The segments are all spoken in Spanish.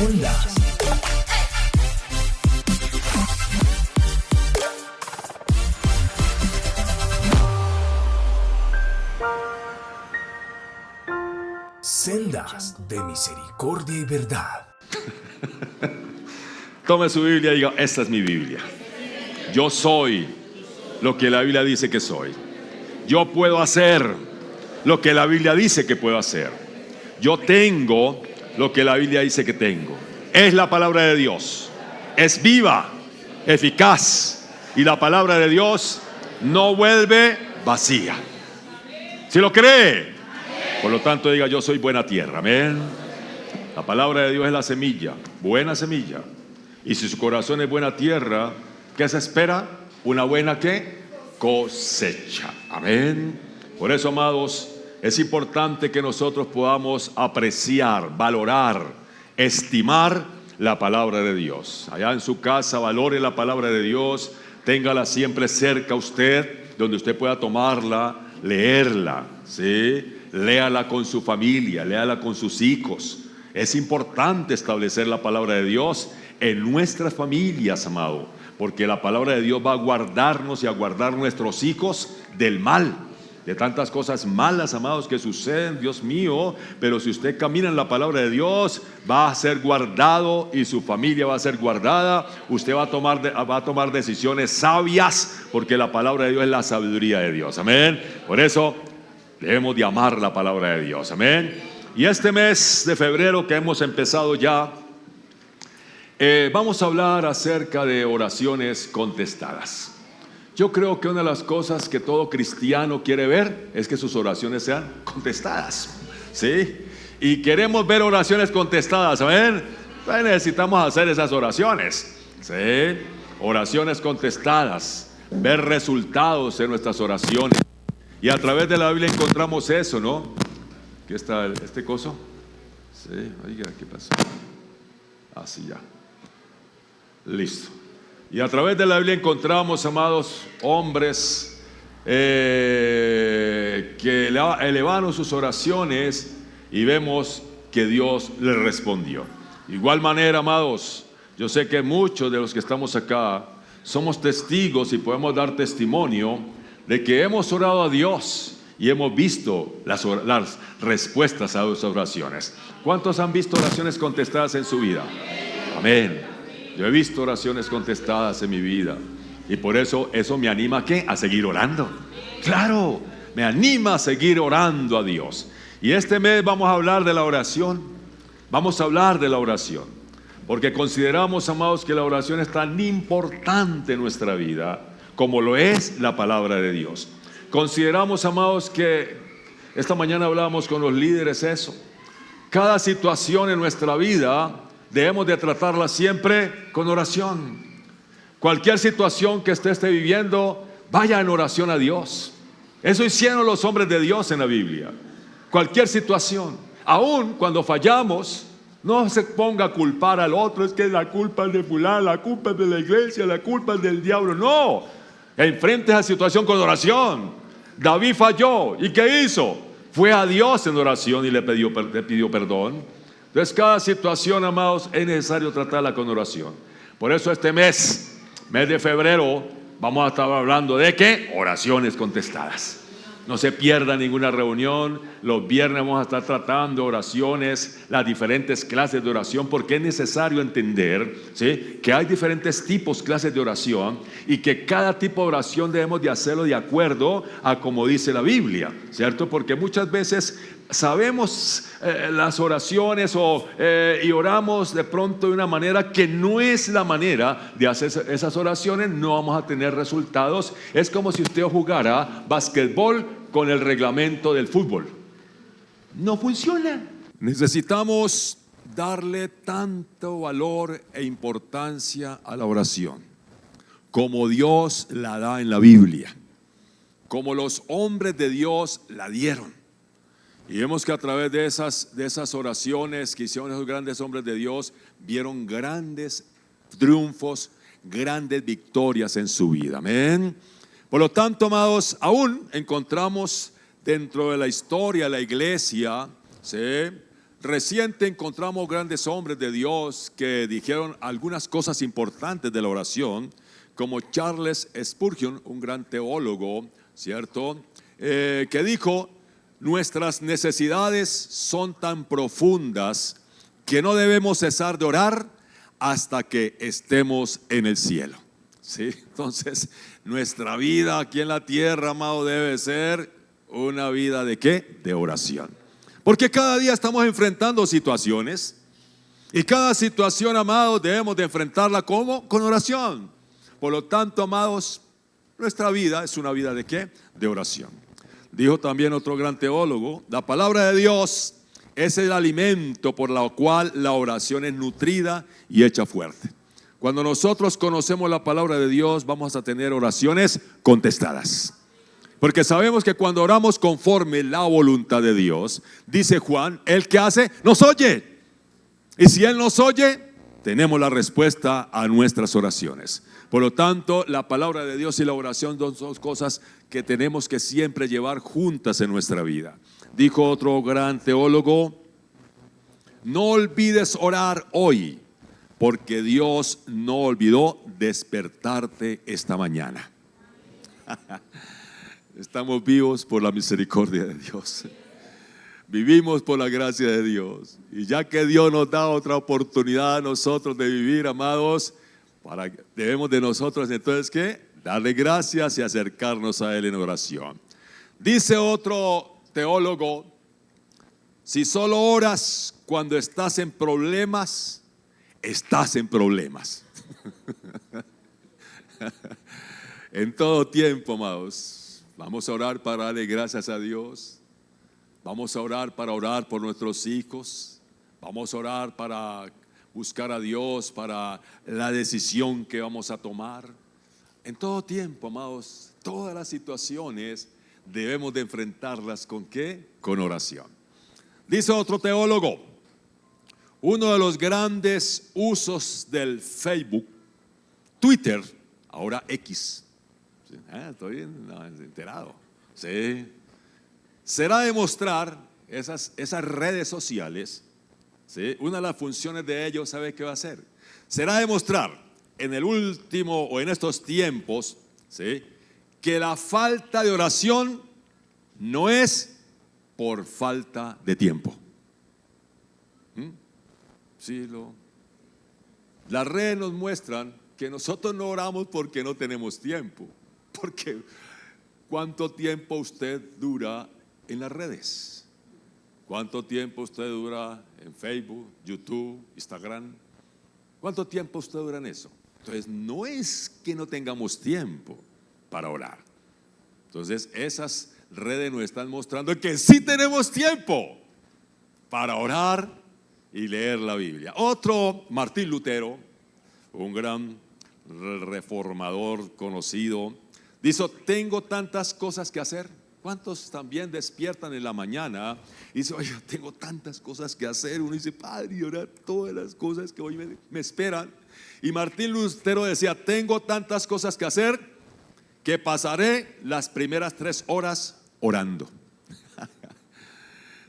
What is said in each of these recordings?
Sendas. Sendas de misericordia y verdad. Tome su Biblia y diga: esta es mi Biblia. Yo soy lo que la Biblia dice que soy. Yo puedo hacer lo que la Biblia dice que puedo hacer. Yo tengo lo que la Biblia dice que tengo. Es la palabra de Dios. Es viva, eficaz. Y la palabra de Dios no vuelve vacía. ¿Sí lo cree? Por lo tanto, diga: yo soy buena tierra. Amén. La palabra de Dios es la semilla, buena semilla. Y si su corazón es buena tierra, ¿qué se espera? Una buena ¿qué? Cosecha. Amén. Por eso, amados, es importante que nosotros podamos apreciar, valorar, estimar la palabra de Dios. Allá en su casa, valore la palabra de Dios. Téngala siempre cerca a usted, donde usted pueda tomarla, leerla, ¿sí? Léala con su familia, léala con sus hijos. Es importante establecer la palabra de Dios en nuestras familias, amado, porque la palabra de Dios va a guardarnos y a guardar nuestros hijos del mal, de tantas cosas malas, amados, que suceden, Dios mío. Pero si usted camina en la palabra de Dios, va a ser guardado y su familia va a ser guardada. Usted va a tomar decisiones sabias, porque la palabra de Dios es la sabiduría de Dios. Amén. Por eso debemos de amar la palabra de Dios. Amén. Y este mes de febrero que hemos empezado ya, vamos a hablar acerca de oraciones contestadas. Yo creo que una de las cosas que todo cristiano quiere ver es que sus oraciones sean contestadas, ¿sí? Y queremos ver oraciones contestadas. Amén. Pues necesitamos hacer esas oraciones, ¿sí? Oraciones contestadas, ver resultados en nuestras oraciones. Y a través de la Biblia encontramos eso, ¿no? Aquí está este coso. Sí, oiga, ¿qué pasó? Así ya. Listo. Y a través de la Biblia encontramos, amados, hombres que elevaron sus oraciones y vemos que Dios les respondió. De igual manera, amados, yo sé que muchos de los que estamos acá somos testigos y podemos dar testimonio de que hemos orado a Dios y hemos visto las respuestas a sus oraciones. ¿Cuántos han visto oraciones contestadas en su vida? Amén. Yo he visto oraciones contestadas en mi vida y por eso me anima ¿a qué? A seguir orando. Claro, me anima a seguir orando a Dios. Y este mes vamos a hablar de la oración. Vamos a hablar de la oración, porque consideramos, amados, que la oración es tan importante en nuestra vida como lo es la palabra de Dios. Consideramos, amados, que esta mañana hablábamos con los líderes eso. Cada situación en nuestra vida debemos de tratarla siempre con oración. Cualquier situación que usted esté viviendo, vaya en oración a Dios. Eso hicieron los hombres de Dios en la Biblia. Cualquier situación, aun cuando fallamos, no se ponga a culpar al otro. Es que la culpa es de fulano, la culpa es de la iglesia, la culpa es del diablo. No, enfrente esa situación con oración. David falló, ¿y qué hizo? Fue a Dios en oración y le pidió perdón. Entonces, cada situación, amados, es necesario tratarla con oración. Por eso este mes de febrero, vamos a estar hablando de ¿qué? Oraciones contestadas. No se pierda ninguna reunión. Los viernes vamos a estar tratando oraciones, las diferentes clases de oración, porque es necesario entender, ¿sí?, que hay diferentes tipos, clases de oración, y que cada tipo de oración debemos de hacerlo de acuerdo a como dice la Biblia, ¿cierto? Porque muchas veces sabemos las oraciones y oramos de pronto de una manera que no es la manera de hacer esas oraciones. No vamos a tener resultados. Es como si usted jugara basquetbol con el reglamento del fútbol. No funciona. Necesitamos darle tanto valor e importancia a la oración como Dios la da en la Biblia, como los hombres de Dios la dieron. Y vemos que a través de esas oraciones que hicieron esos grandes hombres de Dios, vieron grandes triunfos, grandes victorias en su vida. Amén. Por lo tanto, amados, aún encontramos dentro de la historia de la iglesia, ¿sí?, reciente encontramos grandes hombres de Dios que dijeron algunas cosas importantes de la oración, como Charles Spurgeon, un gran teólogo, ¿cierto? Que dijo: nuestras necesidades son tan profundas que no debemos cesar de orar hasta que estemos en el cielo. ¿Sí? Entonces, nuestra vida aquí en la tierra, amado, debe ser una vida ¿de qué? De oración. Porque cada día estamos enfrentando situaciones, y cada situación, amados, debemos de enfrentarla ¿cómo? Con oración. Por lo tanto, amados, nuestra vida es una vida ¿de qué? De oración. Dijo también otro gran teólogo: la palabra de Dios es el alimento por la cual la oración es nutrida y hecha fuerte. Cuando nosotros conocemos la palabra de Dios, vamos a tener oraciones contestadas. Porque sabemos que cuando oramos conforme la voluntad de Dios, dice Juan, el que hace, nos oye. Y si Él nos oye, tenemos la respuesta a nuestras oraciones. Por lo tanto, la palabra de Dios y la oración son dos cosas que tenemos que siempre llevar juntas en nuestra vida. Dijo otro gran teólogo: no olvides orar hoy, porque Dios no olvidó despertarte esta mañana. Estamos vivos por la misericordia de Dios. Vivimos por la gracia de Dios. Y ya que Dios nos da otra oportunidad a nosotros de vivir, amados, debemos de nosotros entonces ¿qué? Darle gracias y acercarnos a Él en oración. Dice otro teólogo: si solo oras cuando estás en problemas, estás en problemas. En todo tiempo, amados, vamos a orar para darle gracias a Dios. Vamos a orar para orar por nuestros hijos. Vamos a orar para buscar a Dios para la decisión que vamos a tomar. En todo tiempo, amados, todas las situaciones debemos de enfrentarlas ¿con qué? Con oración. Dice otro teólogo: uno de los grandes usos del Facebook, Twitter, ahora X, estoy enterado, sí, será demostrar esas redes sociales, ¿sí? Una de las funciones de ellos, ¿sabe qué va a hacer? Será demostrar en el último o en estos tiempos, ¿sí?, que la falta de oración no es por falta de tiempo. Sí, las redes nos muestran que nosotros no oramos porque no tenemos tiempo. Porque ¿cuánto tiempo usted dura en las redes? ¿Cuánto tiempo usted dura en Facebook, YouTube, Instagram? ¿Cuánto tiempo usted dura en eso? Entonces no es que no tengamos tiempo para orar. Entonces esas redes nos están mostrando que sí tenemos tiempo para orar y leer la Biblia. Otro, Martín Lutero, un gran reformador conocido, dice: tengo tantas cosas que hacer. ¿Cuántos también despiertan en la mañana y dicen: oye, tengo tantas cosas que hacer? Uno dice: padre, orar todas las cosas que hoy me esperan. Y Martín Lutero decía: tengo tantas cosas que hacer que pasaré las primeras 3 horas orando.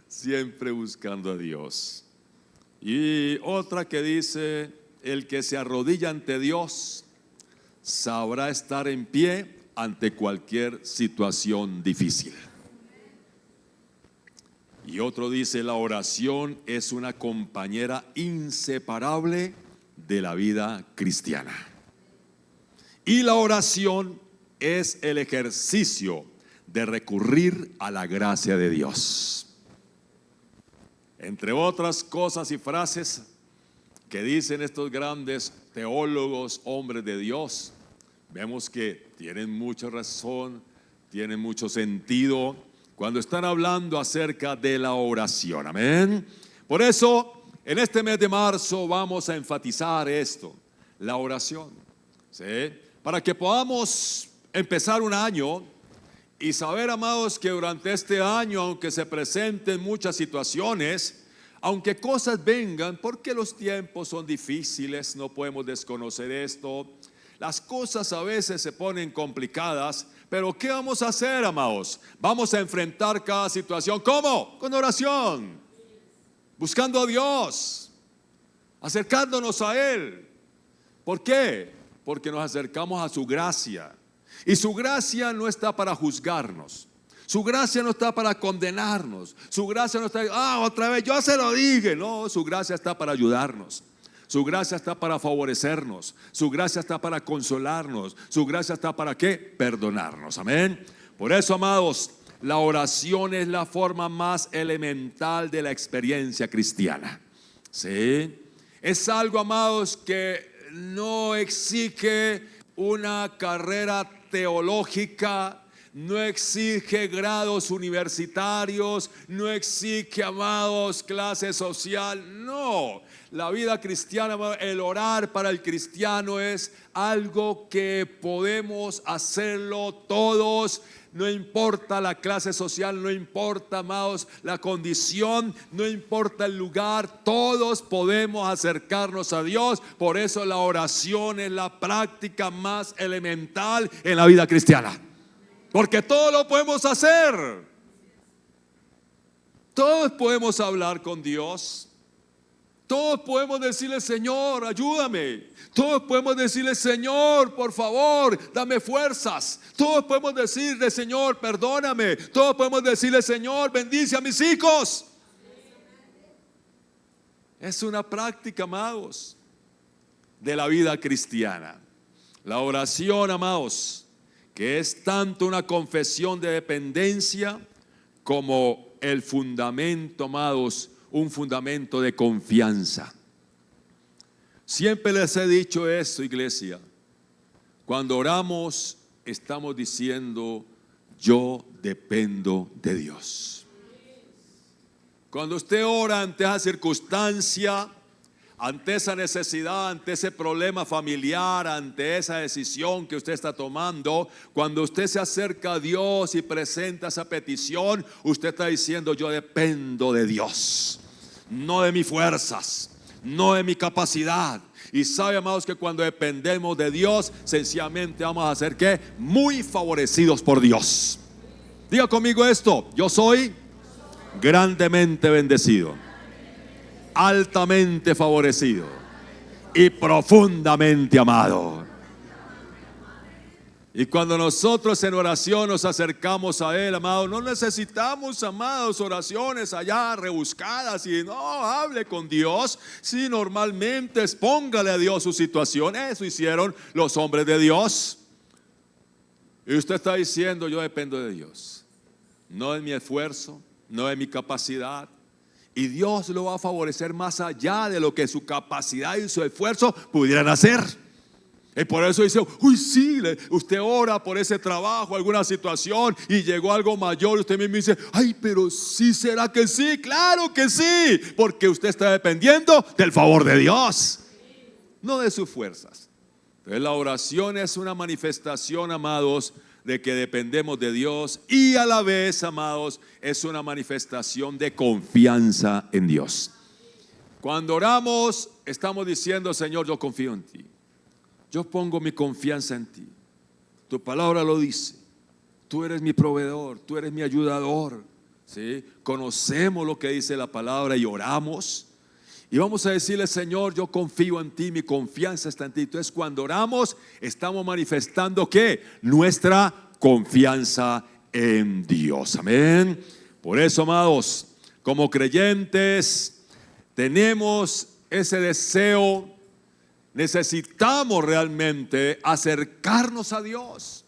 Siempre buscando a Dios. Y otra que dice: el que se arrodilla ante Dios sabrá estar en pie ante cualquier situación difícil. Y otro dice: la oración es una compañera inseparable de la vida cristiana. Y la oración es el ejercicio de recurrir a la gracia de Dios. Entre otras cosas y frases que dicen estos grandes teólogos, hombres de Dios, vemos que tienen mucha razón, tienen mucho sentido cuando están hablando acerca de la oración. Amén. Por eso, en este mes de marzo vamos a enfatizar esto, la oración, ¿sí?, para que podamos empezar un año y saber, amados, que durante este año, aunque se presenten muchas situaciones, aunque cosas vengan, porque los tiempos son difíciles, no podemos desconocer esto. Las cosas a veces se ponen complicadas, pero ¿qué vamos a hacer, amados? Vamos a enfrentar cada situación. ¿Cómo? Con oración. buscando a Dios, acercándonos a Él. ¿Por qué? Porque nos acercamos a su gracia. Y su gracia no está para juzgarnos. Su gracia no está para condenarnos. Su gracia no está, otra vez, yo se lo dije. No, su gracia está para ayudarnos. Su gracia está para favorecernos. Su gracia está para consolarnos. Su gracia está para ¿qué? Perdonarnos. Amén. Por eso, amados, la oración es la forma más elemental de la experiencia cristiana. ¿Sí? Es algo, amados, que no exige una carrera teológica, no exige grados universitarios, no exige, amados, clase social. No, la vida cristiana, el orar para el cristiano es algo que podemos hacerlo todos. No importa la clase social, no importa, amados, la condición, no importa el lugar, todos podemos acercarnos a Dios. Por eso la oración es la práctica más elemental en la vida cristiana. Porque todo lo podemos hacer. Todos podemos hablar con Dios. Todos podemos decirle: Señor, ayúdame. Todos podemos decirle: Señor, por favor, dame fuerzas. Todos podemos decirle: Señor, perdóname. Todos podemos decirle: Señor, bendice a mis hijos. Es una práctica, amados, de la vida cristiana. La oración, amados, que es tanto una confesión de dependencia como el fundamento, amados, un fundamento de confianza. Siempre les he dicho esto, iglesia. Cuando oramos, estamos diciendo: yo dependo de Dios. Cuando usted ora ante esa circunstancia, ante esa necesidad, ante ese problema familiar, ante esa decisión que usted está tomando, cuando usted se acerca a Dios y presenta esa petición, usted está diciendo: yo dependo de Dios, no de mis fuerzas, no de mi capacidad. Y sabe, amados, que cuando dependemos de Dios, sencillamente vamos a ser ¿qué? Muy favorecidos por Dios. Diga conmigo esto: yo soy grandemente bendecido, altamente favorecido y profundamente amado. Y cuando nosotros en oración nos acercamos a Él, amados, no necesitamos, amados, oraciones allá rebuscadas y no, hable con Dios. Sí, normalmente expóngale a Dios su situación. Eso hicieron los hombres de Dios. Y usted está diciendo: yo dependo de Dios, no de mi esfuerzo, no de mi capacidad. Y Dios lo va a favorecer más allá de lo que su capacidad y su esfuerzo pudieran hacer. Y por eso dice: uy, sí, usted ora por ese trabajo, alguna situación, y llegó algo mayor. Usted mismo dice: ay, pero sí, ¿será que sí? Claro que sí, porque usted está dependiendo del favor de Dios, no de sus fuerzas. Entonces la oración es una manifestación, amados, de que dependemos de Dios, y a la vez, amados, es una manifestación de confianza en Dios. Cuando oramos, estamos diciendo: Señor, yo confío en ti. Yo pongo mi confianza en ti. Tu palabra lo dice. Tú eres mi proveedor, tú eres mi ayudador. ¿Sí? Conocemos lo que dice la palabra y oramos. Y vamos a decirle: Señor, yo confío en ti, mi confianza está en ti. Entonces, cuando oramos, estamos manifestando ¿qué? Nuestra confianza en Dios. Amén. Por eso, amados, como creyentes, tenemos ese deseo. Necesitamos realmente acercarnos a Dios.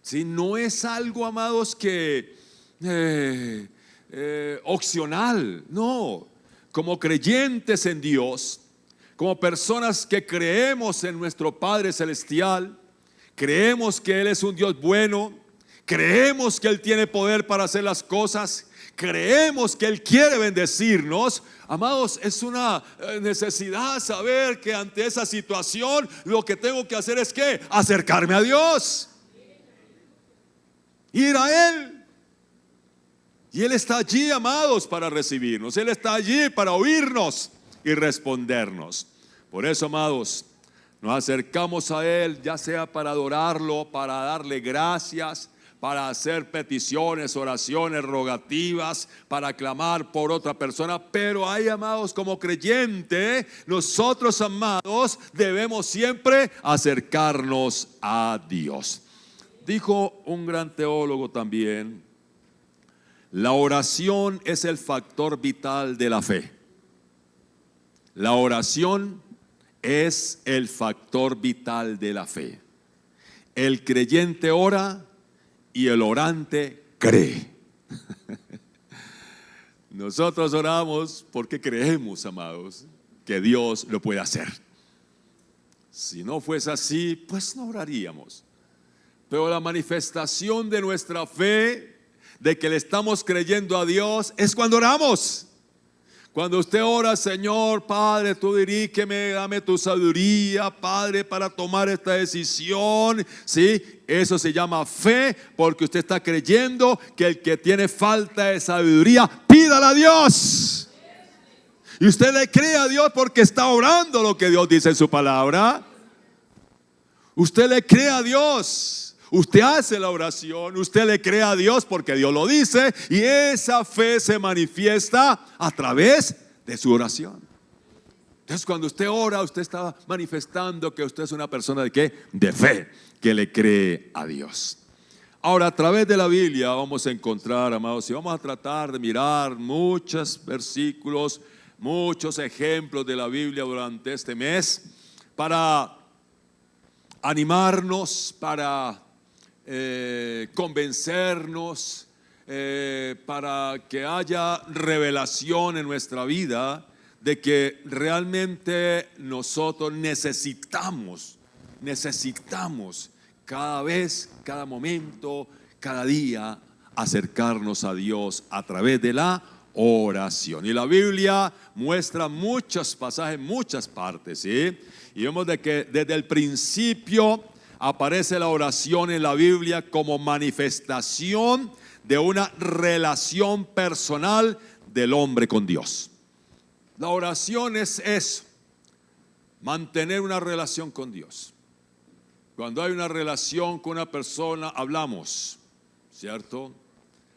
Si no es algo, amados, que opcional, no. Como creyentes en Dios, como personas que creemos en nuestro Padre Celestial, creemos que Él es un Dios bueno, creemos que Él tiene poder para hacer las cosas, creemos que Él quiere bendecirnos. Amados, es una necesidad saber que ante esa situación lo que tengo que hacer es ¿qué? Acercarme a Dios, ir a Él. Y Él está allí, amados, para recibirnos. Él está allí para oírnos y respondernos. Por eso, amados, nos acercamos a Él, ya sea para adorarlo, para darle gracias, para hacer peticiones, oraciones, rogativas, para clamar por otra persona. Pero hay, amados, como creyente, nosotros, amados, debemos siempre acercarnos a Dios. Dijo un gran teólogo también: la oración es el factor vital de la fe. La oración es el factor vital de la fe. El creyente ora y el orante cree. Nosotros oramos porque creemos, amados, que Dios lo puede hacer. Si no fuese así, pues no oraríamos. Pero la manifestación de nuestra fe, de que le estamos creyendo a Dios, es cuando oramos. Cuando usted ora: Señor, Padre, tú dirígeme, dame tu sabiduría, Padre, para tomar esta decisión. ¿Sí? Eso se llama fe, porque usted está creyendo que el que tiene falta de sabiduría, pídala a Dios. Y usted le cree a Dios porque está orando lo que Dios dice en su palabra. Usted le cree a Dios. Usted hace la oración, usted le cree a Dios porque Dios lo dice, y esa fe se manifiesta a través de su oración. Entonces, cuando usted ora, usted está manifestando que usted es una persona ¿de qué? De fe, que le cree a Dios. Ahora, a través de la Biblia vamos a encontrar, amados, y vamos a tratar de mirar muchos versículos, muchos ejemplos de la Biblia durante este mes, para animarnos, para convencernos, para que haya revelación en nuestra vida de que realmente nosotros necesitamos cada vez, cada momento, cada día acercarnos a Dios a través de la oración. Y la Biblia muestra muchos pasajes, muchas partes, ¿sí? Y vemos de que desde el principio aparece la oración en la Biblia como manifestación de una relación personal del hombre con Dios. La oración es eso, mantener una relación con Dios. Cuando hay una relación con una persona, hablamos, ¿cierto?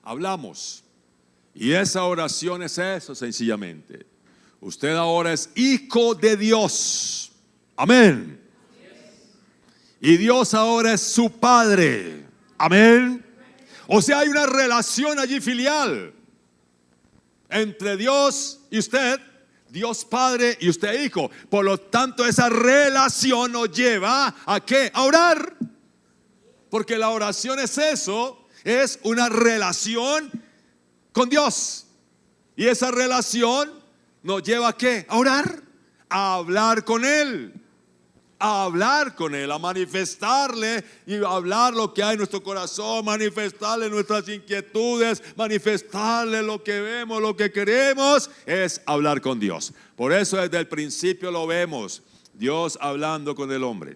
Hablamos. Y esa oración es eso, sencillamente. Usted ahora es hijo de Dios. Amén. Y Dios ahora es su Padre. Amén. O sea, hay una relación allí filial entre Dios y usted, Dios Padre y usted Hijo. Por lo tanto, esa relación nos lleva ¿a qué? A orar. Porque la oración es eso, es una relación con Dios. Y esa relación nos lleva ¿a qué? A orar, a hablar con Él. A hablar con Él, a manifestarle y a hablar lo que hay en nuestro corazón, manifestarle nuestras inquietudes, manifestarle lo que vemos, lo que queremos, es hablar con Dios. Por eso desde el principio lo vemos, Dios hablando con el hombre,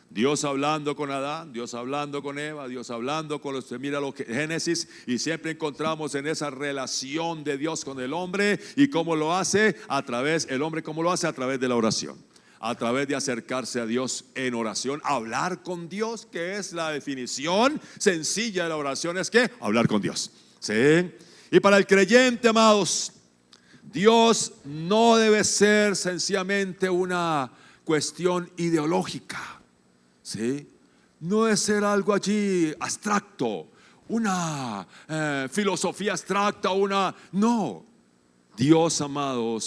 Dios hablando con Adán, Dios hablando con Eva, Dios hablando con los, mira lo que Génesis, y siempre encontramos en esa relación de Dios con el hombre. Y cómo lo hace a través, el hombre cómo lo hace a través de la oración. A través de acercarse a Dios en oración, hablar con Dios, que es la definición sencilla de la oración, es que hablar con Dios. ¿Sí? Y para el creyente, amados, Dios no debe ser sencillamente una cuestión ideológica. ¿Sí? No debe ser algo allí abstracto, una filosofía abstracta, no. Dios, amados,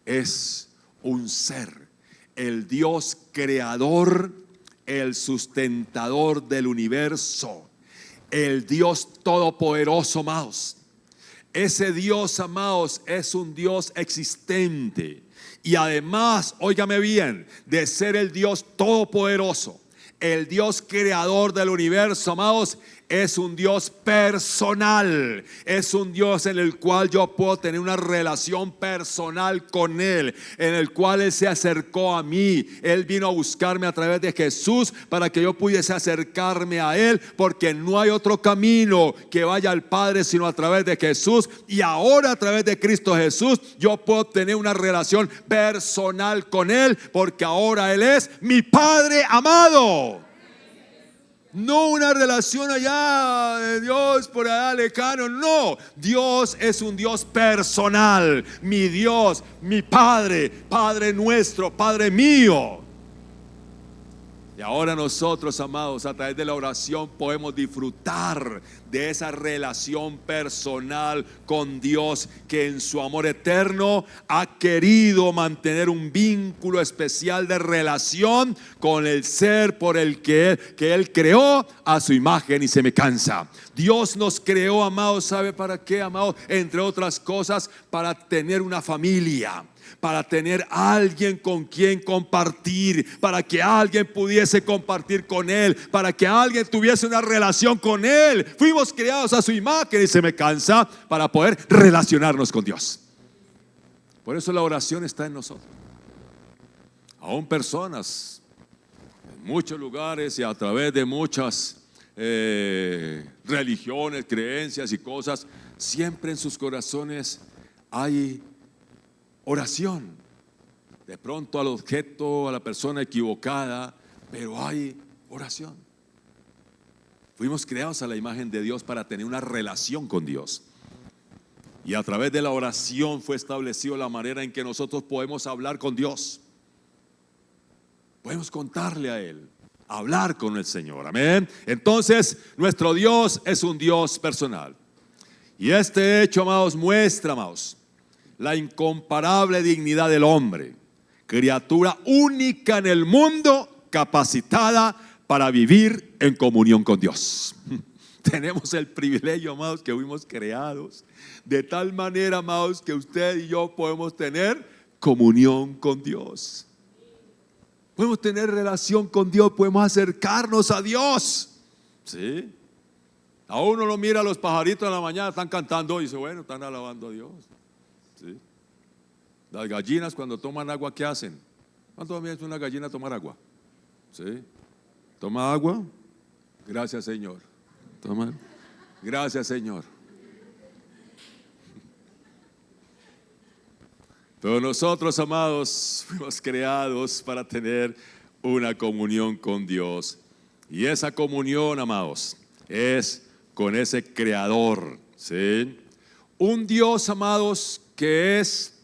es un ser. El Dios creador, el sustentador del universo, el Dios todopoderoso, amados. Ese Dios, amados, es un Dios existente. Y además, óigame bien, de ser el Dios todopoderoso, el Dios creador del universo, amados, es un Dios personal. Es un Dios en el cual yo puedo tener una relación personal con Él, en el cual Él se acercó a mí. Él vino a buscarme a través de Jesús para que yo pudiese acercarme a Él, porque no hay otro camino que vaya al Padre sino a través de Jesús. Y ahora a través de Cristo Jesús yo puedo tener una relación personal con Él, porque ahora Él es mi Padre amado. No una relación allá de Dios por allá lejano, no. Dios es un Dios personal. Mi Dios, mi Padre, Padre nuestro, Padre mío. Y ahora nosotros, amados, a través de la oración podemos disfrutar de esa relación personal con Dios, que en su amor eterno ha querido mantener un vínculo especial de relación con el ser por el que Él creó a su imagen y semejanza. Dios nos creó, amados, ¿sabe para qué, amados? Entre otras cosas, para tener una familia, para tener alguien con quien compartir, para que alguien pudiese compartir con Él, para que alguien tuviese una relación con Él. Fuimos creados a su imagen y semejanza para poder relacionarnos con Dios. Por eso la oración está en nosotros. Aún personas en muchos lugares y a través de muchas religiones, creencias y cosas, siempre en sus corazones hay oración. De pronto al objeto, a la persona equivocada, pero hay oración. Fuimos creados a la imagen de Dios para tener una relación con Dios. Y a través de la oración fue establecido la manera en que nosotros podemos hablar con Dios. Podemos contarle a Él, hablar con el Señor. Amén. Entonces, nuestro Dios es un Dios personal. Y este hecho, amados, muestra, amados, la incomparable dignidad del hombre, criatura única en el mundo, capacitada para vivir en comunión con Dios. Tenemos el privilegio, amados, que fuimos creados de tal manera, amados, que usted y yo podemos tener comunión con Dios. Podemos tener relación con Dios, podemos acercarnos a Dios. ¿Sí? A uno lo mira, los pajaritos en la mañana están cantando y dice, bueno, están alabando a Dios. ¿Sí? Las gallinas cuando toman agua, ¿qué hacen? ¿Cuánto veces una gallina tomar agua? ¿Sí? ¿Toma agua? Gracias, Señor. Toma. Gracias, Señor. Pero nosotros, amados, fuimos creados para tener una comunión con Dios. Y esa comunión, amados, es con ese Creador. ¿Sí? Un Dios, amados, que es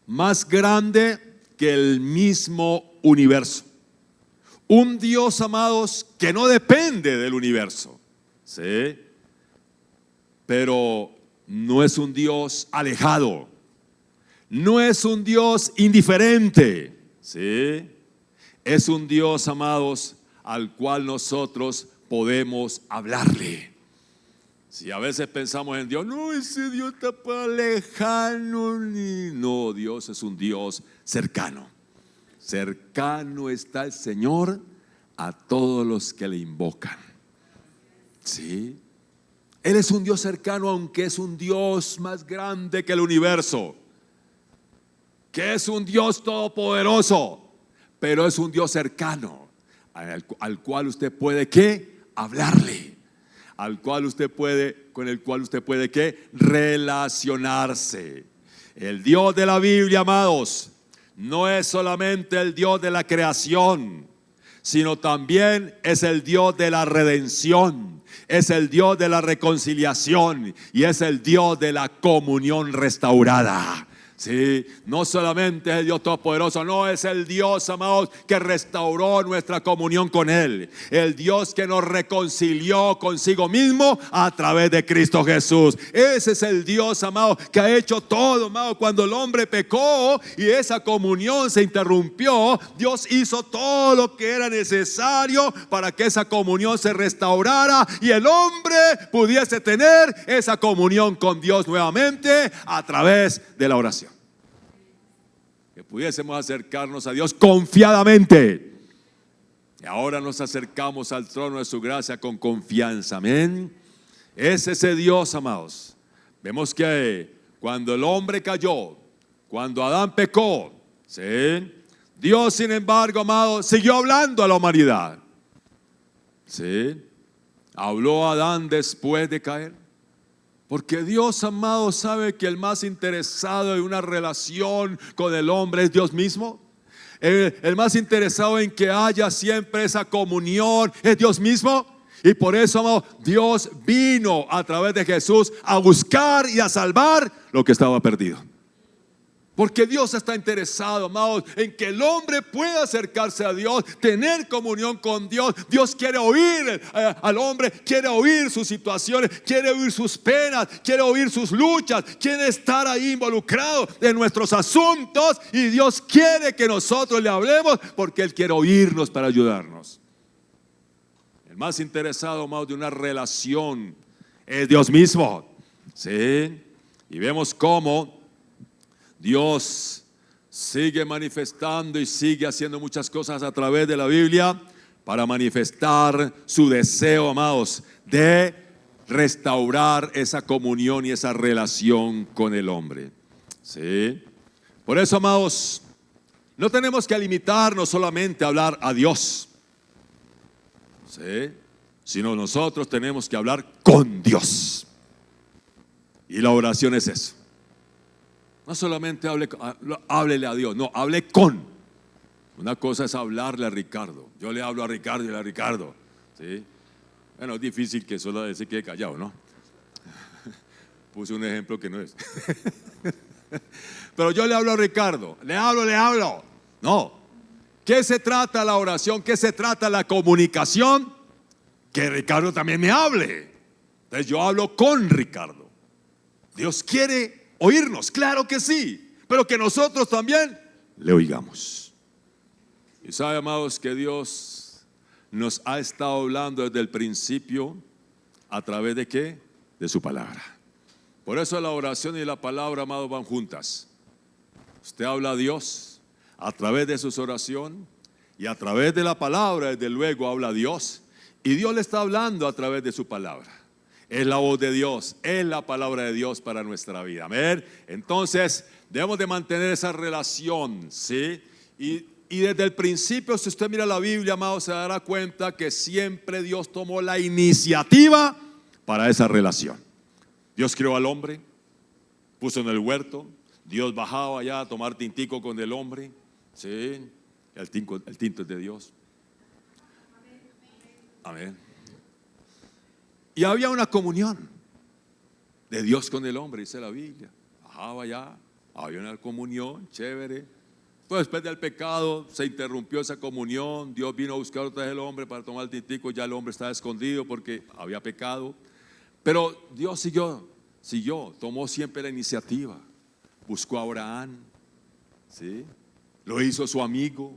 más grande que el mismo universo. Un Dios, amados, que no depende del universo. ¿Sí? Pero no es un Dios alejado. No es un Dios indiferente. ¿Sí? Es un Dios, amados, al cual nosotros podemos hablarle. Si a veces pensamos en Dios, no, ese Dios está para lejano. No, Dios es un Dios cercano. Cercano está el Señor a todos los que le invocan. ¿Sí? Él es un Dios cercano, aunque es un Dios más grande que el universo, que es un Dios todopoderoso, pero es un Dios cercano al cual usted puede ¿qué? Hablarle, al cual usted puede, con el cual usted puede ¿qué? Relacionarse. El Dios de la Biblia, amados, no es solamente el Dios de la creación, sino también es el Dios de la redención, es el Dios de la reconciliación y es el Dios de la comunión restaurada. Sí, no solamente es el Dios todopoderoso, no, es el Dios, amados, que restauró nuestra comunión con Él. El Dios que nos reconcilió consigo mismo a través de Cristo Jesús. Ese es el Dios, amado, que ha hecho todo, amado. Cuando el hombre pecó y esa comunión se interrumpió, Dios hizo todo lo que era necesario para que esa comunión se restaurara y el hombre pudiese tener esa comunión con Dios nuevamente a través de la oración. Que pudiésemos acercarnos a Dios confiadamente. Y ahora nos acercamos al trono de su gracia con confianza. Amén. Es ese Dios, amados. Vemos que cuando el hombre cayó, cuando Adán pecó, ¿sí? Dios, sin embargo, amados, siguió hablando a la humanidad. ¿Sí? Habló a Adán después de caer. Porque Dios, amado, sabe que el más interesado en una relación con el hombre es Dios mismo. El más interesado en que haya siempre esa comunión es Dios mismo. Y por eso, amado, Dios vino a través de Jesús a buscar y a salvar lo que estaba perdido. Porque Dios está interesado, amados, en que el hombre pueda acercarse a Dios, tener comunión con Dios. Dios quiere oír al hombre, quiere oír sus situaciones, quiere oír sus penas, quiere oír sus luchas, quiere estar ahí involucrado en nuestros asuntos. Y Dios quiere que nosotros le hablemos porque Él quiere oírnos para ayudarnos. El más interesado, amados, de una relación es Dios mismo. ¿Sí? Y vemos cómo Dios sigue manifestando y sigue haciendo muchas cosas a través de la Biblia para manifestar su deseo, amados, de restaurar esa comunión y esa relación con el hombre. ¿Sí? Por eso, amados, no tenemos que limitarnos solamente a hablar a Dios, ¿sí? Sino nosotros tenemos que hablar con Dios. Y la oración es eso. No solamente háblele a Dios, no, hable con. Una cosa es hablarle a Ricardo. Yo le hablo a Ricardo y le a Ricardo. ¿Sí? Bueno, es difícil que solo se quede callado, ¿no? Puse un ejemplo que no es. Pero yo le hablo a Ricardo, le hablo. No. ¿Qué se trata la oración? ¿Qué se trata la comunicación? Que Ricardo también me hable. Entonces yo hablo con Ricardo. Dios quiere oírnos, claro que sí, pero que nosotros también le oigamos. Y sabe, amados, que Dios nos ha estado hablando desde el principio. ¿A través de qué? De su palabra. Por eso la oración y la palabra, amados, van juntas. Usted habla a Dios a través de su oración y a través de la palabra, desde luego, habla a Dios. Y Dios le está hablando a través de su palabra. Es la voz de Dios, es la palabra de Dios para nuestra vida. Amén. Entonces, debemos de mantener esa relación, ¿sí? Y desde el principio, si usted mira la Biblia, amado, se dará cuenta que siempre Dios tomó la iniciativa para esa relación. Dios creó al hombre, puso en el huerto, Dios bajaba allá a tomar tintico con el hombre, ¿sí? El tinto es de Dios. Amén. Y había una comunión de Dios con el hombre, dice la Biblia. Bajaba allá, había una comunión chévere. Pues después del pecado se interrumpió esa comunión. Dios vino a buscar otra vez al hombre para tomar el tintico. Ya el hombre estaba escondido porque había pecado. Pero Dios siguió, tomó siempre la iniciativa. Buscó a Abraham, ¿sí? Lo hizo su amigo.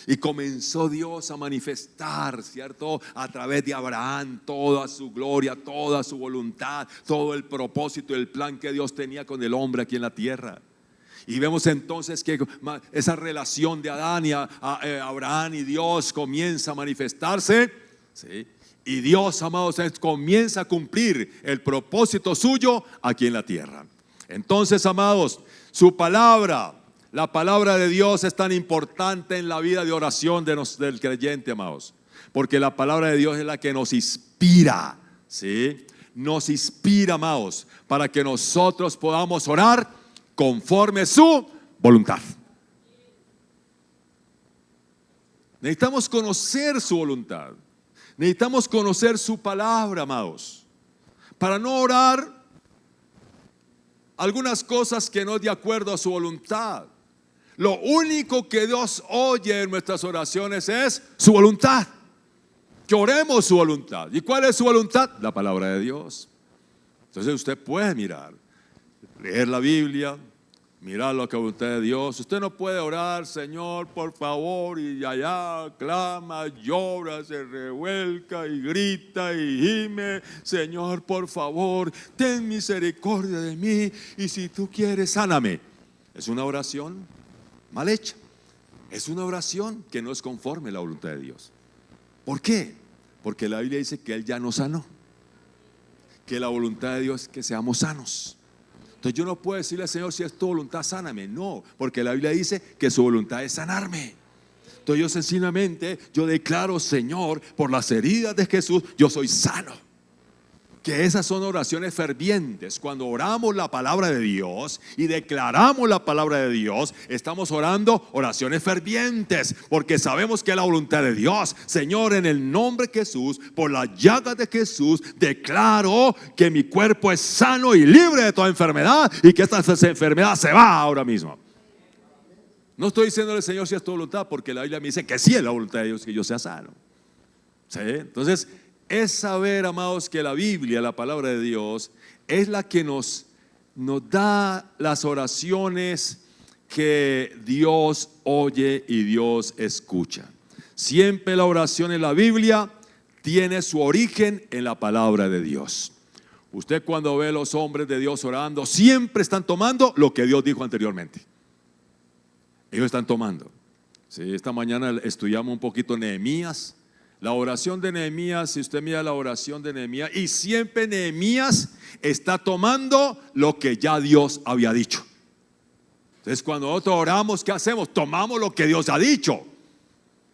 Y comenzó Dios a manifestar, ¿cierto? A través de Abraham toda su gloria, toda su voluntad, todo el propósito y el plan que Dios tenía con el hombre aquí en la tierra. Y vemos entonces que esa relación de Adán y Abraham y Dios comienza a manifestarse, ¿sí? Y Dios, amados, comienza a cumplir el propósito suyo aquí en la tierra. Entonces, amados, su palabra, la palabra de Dios es tan importante en la vida de oración del creyente, amados, porque la palabra de Dios es la que nos inspira, ¿sí? Nos inspira, amados, para que nosotros podamos orar conforme su voluntad. Necesitamos conocer su voluntad, necesitamos conocer su palabra, amados, para no orar algunas cosas que no es de acuerdo a su voluntad. Lo único que Dios oye en nuestras oraciones es su voluntad. Que oremos su voluntad. ¿Y cuál es su voluntad? La palabra de Dios. Entonces usted puede mirar, leer la Biblia, mirar lo que es la voluntad de Dios. Usted no puede orar, Señor, por favor, y allá clama, llora, se revuelca y grita y gime. Señor, por favor, ten misericordia de mí y si tú quieres, sáname. Es una oración mal hecha. Es una oración que no es conforme a la voluntad de Dios. ¿Por qué? Porque la Biblia dice que Él ya nos sanó, que la voluntad de Dios es que seamos sanos. Entonces yo no puedo decirle al Señor, si es tu voluntad, sáname. No, porque la Biblia dice que su voluntad es sanarme. Entonces yo sencillamente, yo declaro, Señor, por las heridas de Jesús, yo soy sano. que esas son oraciones fervientes. Cuando oramos la palabra de Dios y declaramos la palabra de Dios, estamos orando oraciones fervientes, porque sabemos que es la voluntad de Dios. Señor, en el nombre de Jesús, por las llagas de Jesús, declaro que mi cuerpo es sano y libre de toda enfermedad, y que esta enfermedad se va ahora mismo. No estoy diciéndole, Señor, si es tu voluntad, porque la Biblia me dice que sí es la voluntad de Dios que yo sea sano. ¿Sí? Entonces, es saber, amados, que la Biblia, la palabra de Dios, es la que nos da las oraciones que Dios oye y Dios escucha. Siempre la oración en la Biblia tiene su origen en la palabra de Dios. Usted cuando ve a los hombres de Dios orando, siempre están tomando lo que Dios dijo anteriormente. Ellos están tomando. Sí, esta mañana estudiamos un poquito Nehemías. La oración de Nehemías, si usted mira la oración de Nehemías, y siempre Nehemías está tomando lo que ya Dios había dicho. Entonces, cuando nosotros oramos, ¿qué hacemos? Tomamos lo que Dios ha dicho.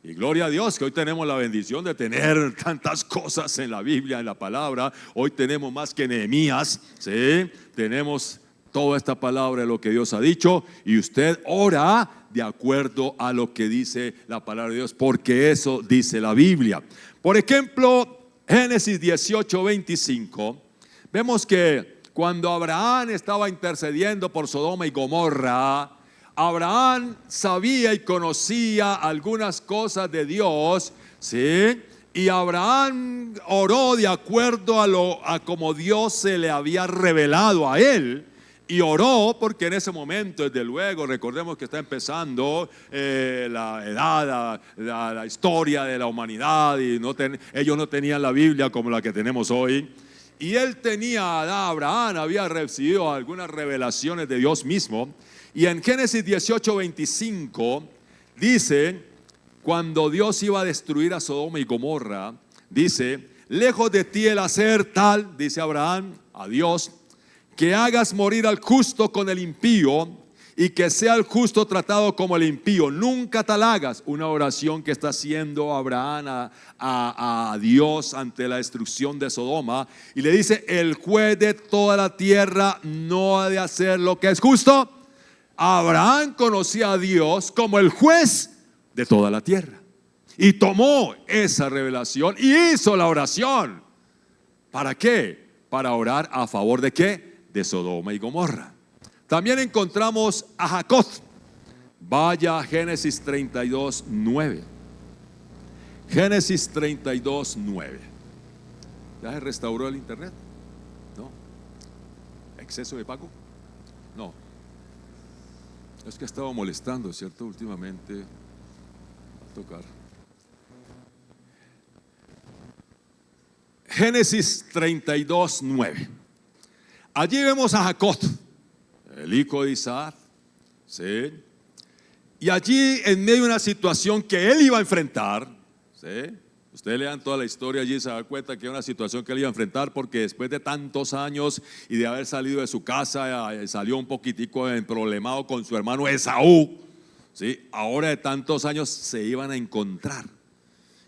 Y gloria a Dios que hoy tenemos la bendición de tener tantas cosas en la Biblia, en la palabra. Hoy tenemos más que Nehemías, ¿sí? Tenemos toda esta palabra de lo que Dios ha dicho, y usted ora de acuerdo a lo que dice la palabra de Dios, porque eso dice la Biblia. Por ejemplo, Génesis 18:25, vemos que cuando Abraham estaba intercediendo por Sodoma y Gomorra, Abraham sabía y conocía algunas cosas de Dios, ¿sí? Y Abraham oró de acuerdo a como Dios se le había revelado a él. Y oró porque en ese momento, desde luego, recordemos que está empezando la edad, la historia de la humanidad, y ellos no tenían la Biblia como la que tenemos hoy. Y él Abraham había recibido algunas revelaciones de Dios mismo. Y en Génesis 18:25 dice, cuando Dios iba a destruir a Sodoma y Gomorra, dice: lejos de ti el hacer tal, dice Abraham a Dios, que hagas morir al justo con el impío, y que sea el justo tratado como el impío. Nunca tal hagas. Una oración que está haciendo Abraham a Dios ante la destrucción de Sodoma. Y le dice: el juez de toda la tierra no ha de hacer lo que es justo. Abraham conocía a Dios como el juez de toda la tierra. Y tomó esa revelación y hizo la oración. ¿Para qué? Para orar a favor de ¿qué? De Sodoma y Gomorra. También encontramos a Jacob. Vaya a Génesis 32:9. Génesis 32:9. ¿Ya se restauró el internet? ¿No? ¿Exceso de pago? No. Es que ha estado molestando, ¿cierto? Últimamente va a tocar. Génesis 32:9. Allí vemos a Jacob, el hijo de Isaac, ¿sí? Y allí, en medio de una situación que él iba a enfrentar, ¿sí? Ustedes lean toda la historia allí, se dan cuenta que era una situación que él iba a enfrentar, porque después de tantos años y de haber salido de su casa, salió un poquitico emproblemado con su hermano Esaú, ¿sí? Ahora de tantos años se iban a encontrar.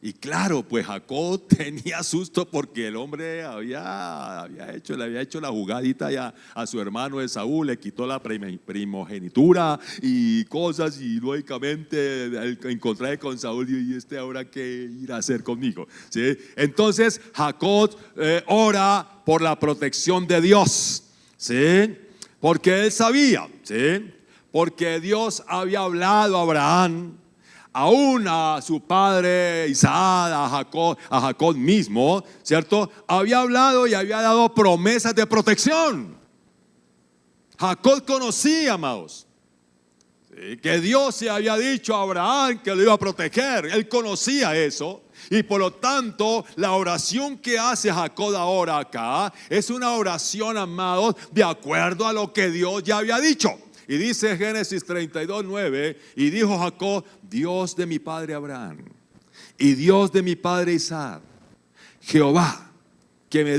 Y claro, pues Jacob tenía susto, porque el hombre le había hecho la jugadita ya a su hermano Esaú, le quitó la primogenitura y cosas, y lógicamente al encontrarse con Saúl, y este ahora qué irá a hacer conmigo, ¿sí? Entonces Jacob ora por la protección de Dios, ¿sí? Porque él sabía, ¿sí? Porque Dios había hablado a Abraham, aún a su padre Isaac, a Jacob mismo, ¿cierto? Había hablado y había dado promesas de protección. Jacob conocía, amados, ¿sí? Que Dios se había dicho a Abraham que lo iba a proteger. Él conocía eso. Y por lo tanto, la oración que hace Jacob ahora acá es una oración, amados, de acuerdo a lo que Dios ya había dicho. Y dice Génesis 32:9, y dijo Jacob: Dios de mi padre Abraham y Dios de mi padre Isaac, Jehová, que me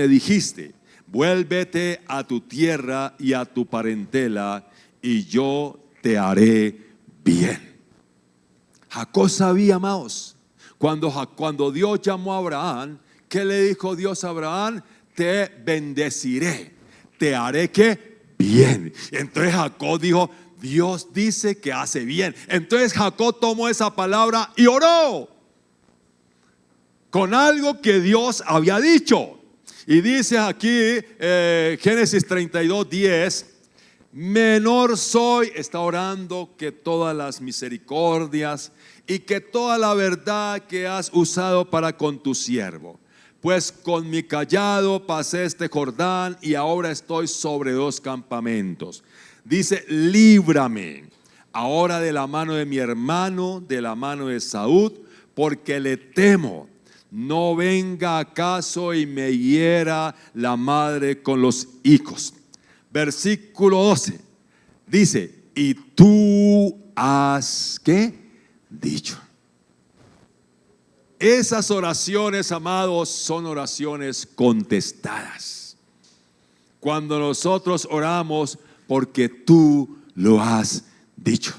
dijiste, vuélvete a tu tierra y a tu parentela, y yo te haré bien. Jacob sabía, amados, cuando Dios llamó a Abraham, ¿Qué le dijo Dios a Abraham? Te bendeciré, te haré que bien. Entonces Jacob dijo, Dios dice que hace bien. Entonces Jacob tomó esa palabra y oró con algo que Dios había dicho. Y dice aquí Génesis 32:10, menor soy, está orando, que todas las misericordias y que toda la verdad que has usado para con tu siervo. Pues con mi cayado pasé este Jordán y ahora estoy sobre 2 campamentos. Dice, líbrame ahora de la mano de mi hermano, de la mano de Saúl, porque le temo. No venga acaso y me hiera la madre con los hijos. Versículo 12 dice, y tú has, ¿qué? Dicho. Esas oraciones, amados, son oraciones contestadas. Cuando nosotros oramos porque tú lo has dicho.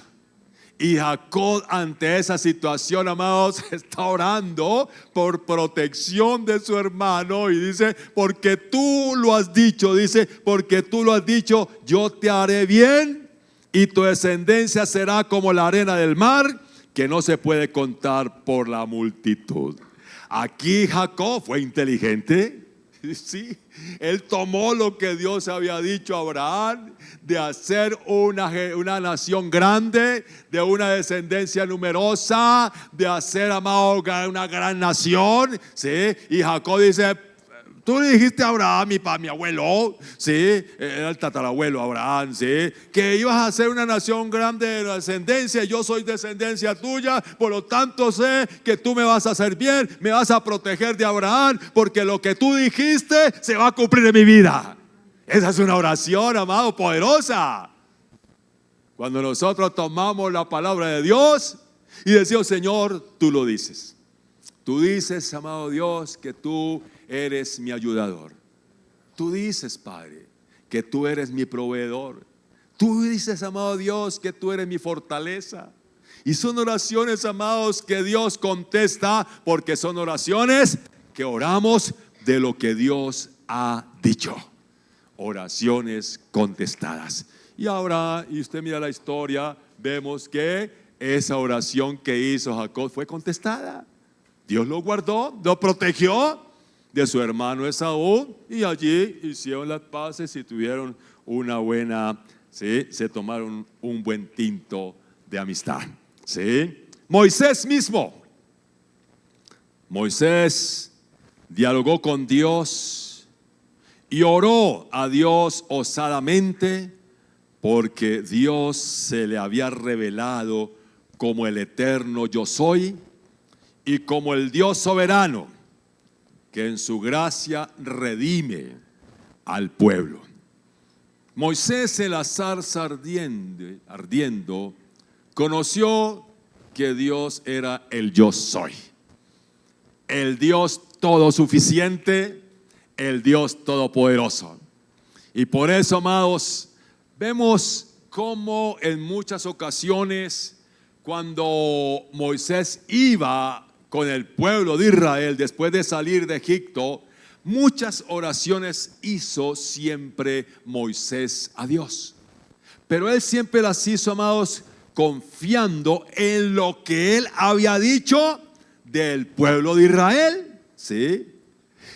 Y Jacob, ante esa situación, amados, está orando por protección de su hermano y dice, porque tú lo has dicho, dice, porque tú lo has dicho, yo te haré bien y tu descendencia será como la arena del mar, que no se puede contar por la multitud. Aquí Jacob fue inteligente. Sí, él tomó lo que Dios había dicho a Abraham de hacer una nación grande, de una descendencia numerosa, de hacer, amado, una gran nación. ¿Sí? Y Jacob dice, tú le dijiste a Abraham, mi abuelo, ¿sí? Era el tatarabuelo Abraham, ¿sí? Que ibas a ser una nación grande de descendencia. Yo soy descendencia tuya, por lo tanto sé que tú me vas a hacer bien, me vas a proteger de Abraham, porque lo que tú dijiste se va a cumplir en mi vida. Esa es una oración, amado, poderosa. Cuando nosotros tomamos la palabra de Dios y decimos, Señor, tú lo dices. Tú dices, amado Dios, que tú eres mi ayudador. Tú dices, Padre, que tú eres mi proveedor. Tú dices, amado Dios, que tú eres mi fortaleza. Y son oraciones, amados, que Dios contesta, porque son oraciones que oramos de lo que Dios ha dicho. Oraciones contestadas. Y ahora, y usted mira la historia, vemos que esa oración que hizo Jacob fue contestada. Dios lo guardó, lo protegió de su hermano Esaú, y allí hicieron las paces y tuvieron una buena, ¿sí? Se tomaron un buen tinto de amistad, ¿sí? Moisés mismo. Moisés dialogó con Dios y oró a Dios osadamente, porque Dios se le había revelado como el eterno yo soy y como el Dios soberano, que en su gracia redime al pueblo. Moisés, en la zarza ardiendo, conoció que Dios era el yo soy, el Dios todo suficiente, el Dios todopoderoso. Y por eso, amados, vemos cómo en muchas ocasiones, cuando Moisés iba con el pueblo de Israel después de salir de Egipto, muchas oraciones hizo siempre Moisés a Dios. Pero él siempre las hizo, amados, confiando en lo que él había dicho del pueblo de Israel. ¿Sí?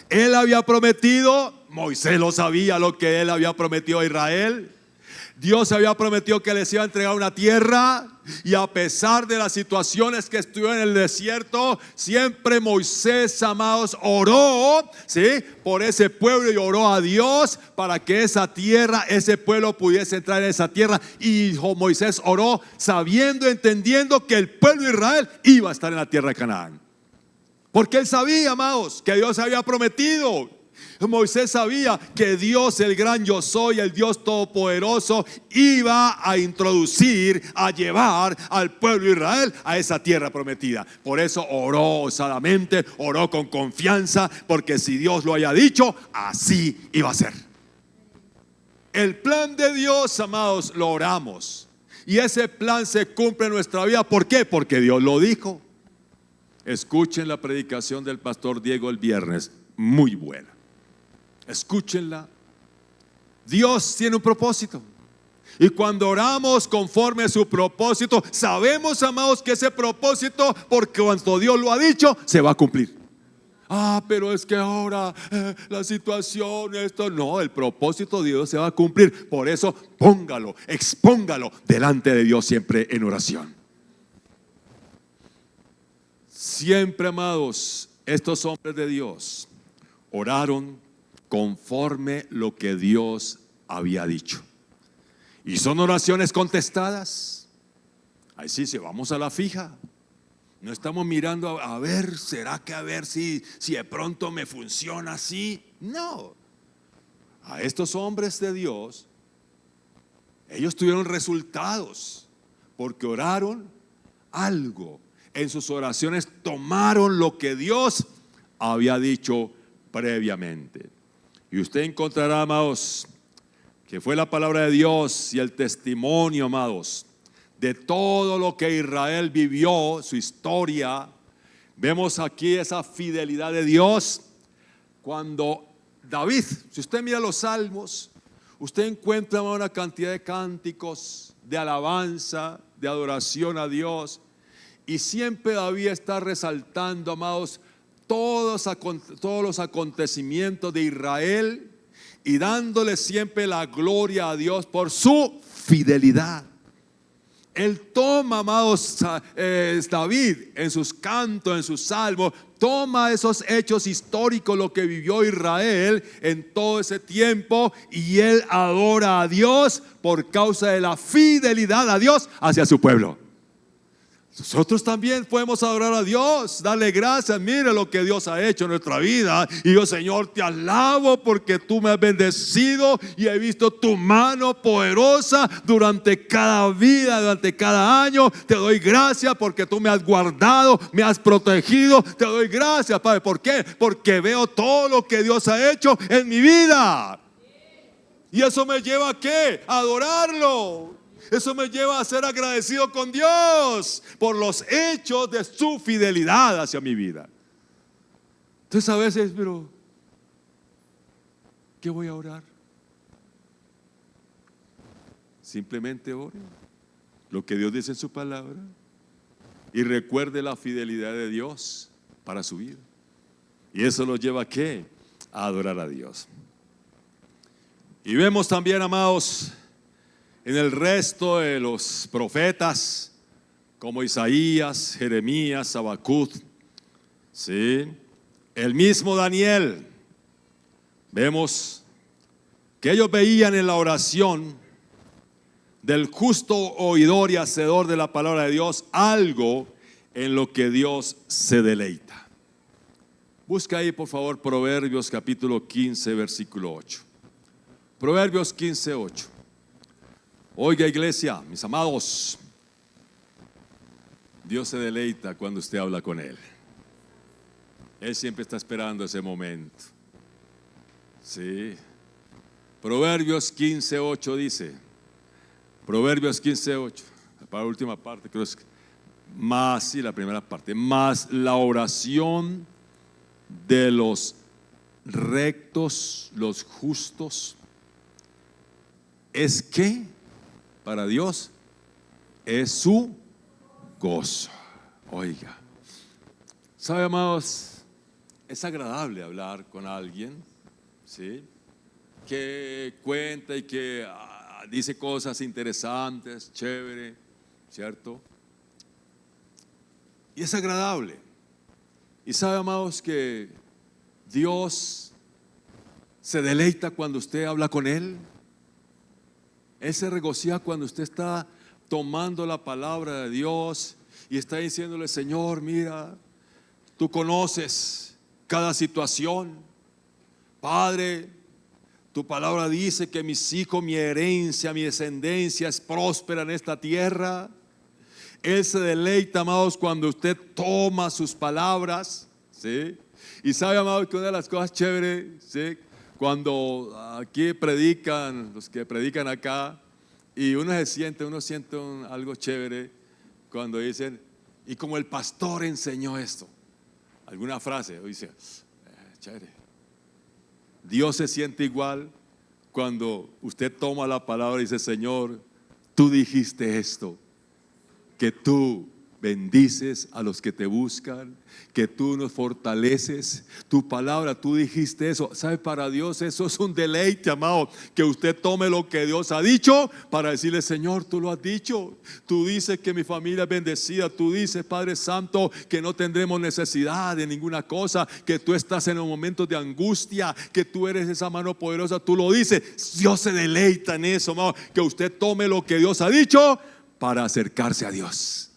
Él había prometido, Moisés lo sabía, lo que él había prometido a Israel. Dios había prometido que les iba a entregar una tierra, y a pesar de las situaciones que estuvieron en el desierto, siempre Moisés, amados, oró, ¿sí? Por ese pueblo, y oró a Dios para que esa tierra, ese pueblo pudiese entrar en esa tierra. Y Moisés oró sabiendo, entendiendo que el pueblo de Israel iba a estar en la tierra de Canaán, porque él sabía, amados, que Dios había prometido. Moisés sabía que Dios, el gran yo soy, el Dios todopoderoso, iba a introducir, a llevar al pueblo de Israel a esa tierra prometida. Por eso oró osadamente, oró con confianza, porque si Dios lo haya dicho, así iba a ser. El plan de Dios, amados, lo oramos, y ese plan se cumple en nuestra vida. ¿Por qué? Porque Dios lo dijo. Escuchen la predicación del pastor Diego el viernes. muy buena. Escúchenla. Dios tiene un propósito. Y cuando oramos conforme a su propósito, sabemos, amados, que ese propósito, porque cuando Dios lo ha dicho, se va a cumplir. Pero es que ahora la situación, esto no, el propósito de Dios se va a cumplir. Por eso póngalo, expóngalo delante de Dios siempre en oración. Siempre, amados, estos hombres de Dios oraron conforme lo que Dios había dicho. Y son oraciones contestadas. Ahí sí, si vamos a la fija. No estamos mirando a ver, ¿será que a ver si de pronto me funciona así? No. A estos hombres de Dios, ellos tuvieron resultados porque oraron algo. En sus oraciones tomaron lo que Dios había dicho previamente. Y usted encontrará, amados, que fue la palabra de Dios y el testimonio, amados, de todo lo que Israel vivió, su historia. Vemos aquí esa fidelidad de Dios. Cuando David, si usted mira los salmos, usted encuentra una cantidad de cánticos, de alabanza, de adoración a Dios. Y siempre David está resaltando, amados, todos los acontecimientos de Israel y dándole siempre la gloria a Dios por su fidelidad. Él toma, amados, David en sus cantos, en sus salmos, toma esos hechos históricos, lo que vivió Israel en todo ese tiempo, y él adora a Dios por causa de la fidelidad a Dios hacia su pueblo. Nosotros también podemos adorar a Dios, darle gracias. Mira lo que Dios ha hecho en nuestra vida. Y yo, Señor, te alabo porque tú me has bendecido y he visto tu mano poderosa durante cada vida, durante cada año. Te doy gracias porque tú me has guardado, me has protegido. Te doy gracias, Padre. ¿Por qué? Porque veo todo lo que Dios ha hecho en mi vida. Y eso me lleva ¿a qué? A adorarlo. Eso me lleva a ser agradecido con Dios por los hechos de su fidelidad hacia mi vida. Entonces a veces, pero ¿qué voy a orar? Simplemente ore lo que Dios dice en su palabra y recuerde la fidelidad de Dios para su vida. Y eso nos lleva ¿a qué? A adorar a Dios. Y vemos también, amados, en el resto de los profetas, como Isaías, Jeremías, Habacuc, ¿sí? El mismo Daniel, vemos que ellos veían en la oración del justo oidor y hacedor de la palabra de Dios algo en lo que Dios se deleita. Busca ahí, por favor, Proverbios capítulo 15, versículo 8. Proverbios 15, 8. Oiga, iglesia, mis amados, Dios se deleita cuando usted habla con Él. Él siempre está esperando ese momento. Sí. Proverbios 15:8 dice, Proverbios 15:8, para la última parte, creo que más, sí, la primera parte, más la oración de los rectos, los justos, es que para Dios es su gozo. Oiga, ¿sabe, amados? Es agradable hablar con alguien, ¿sí?, que cuenta y que dice cosas interesantes, chévere, ¿cierto? Y es agradable. Y sabe, amados, que Dios se deleita cuando usted habla con Él. Él se regocija cuando usted está tomando la palabra de Dios y está diciéndole, Señor, mira, tú conoces cada situación. Padre, tu palabra dice que mis hijos, mi herencia, mi descendencia es próspera en esta tierra. Él se deleita, amados, cuando usted toma sus palabras, ¿sí? Y sabe, amados, que una de las cosas chéveres, ¿sí?, cuando aquí predican, los que predican acá, y uno siente algo chévere cuando dicen, y como el pastor enseñó esto, alguna frase, o dice, chévere, Dios se siente igual cuando usted toma la palabra y dice: Señor, tú dijiste esto, que tú bendices a los que te buscan, que tú nos fortaleces, tu palabra, tú dijiste eso. ¿Sabe? Para Dios eso es un deleite, amado, que usted tome lo que Dios ha dicho para decirle: Señor, tú lo has dicho, tú dices que mi familia es bendecida, tú dices, Padre Santo, que no tendremos necesidad de ninguna cosa, que tú estás en los momentos de angustia, que tú eres esa mano poderosa, tú lo dices. Dios se deleita en eso, amado, que usted tome lo que Dios ha dicho para acercarse a Dios.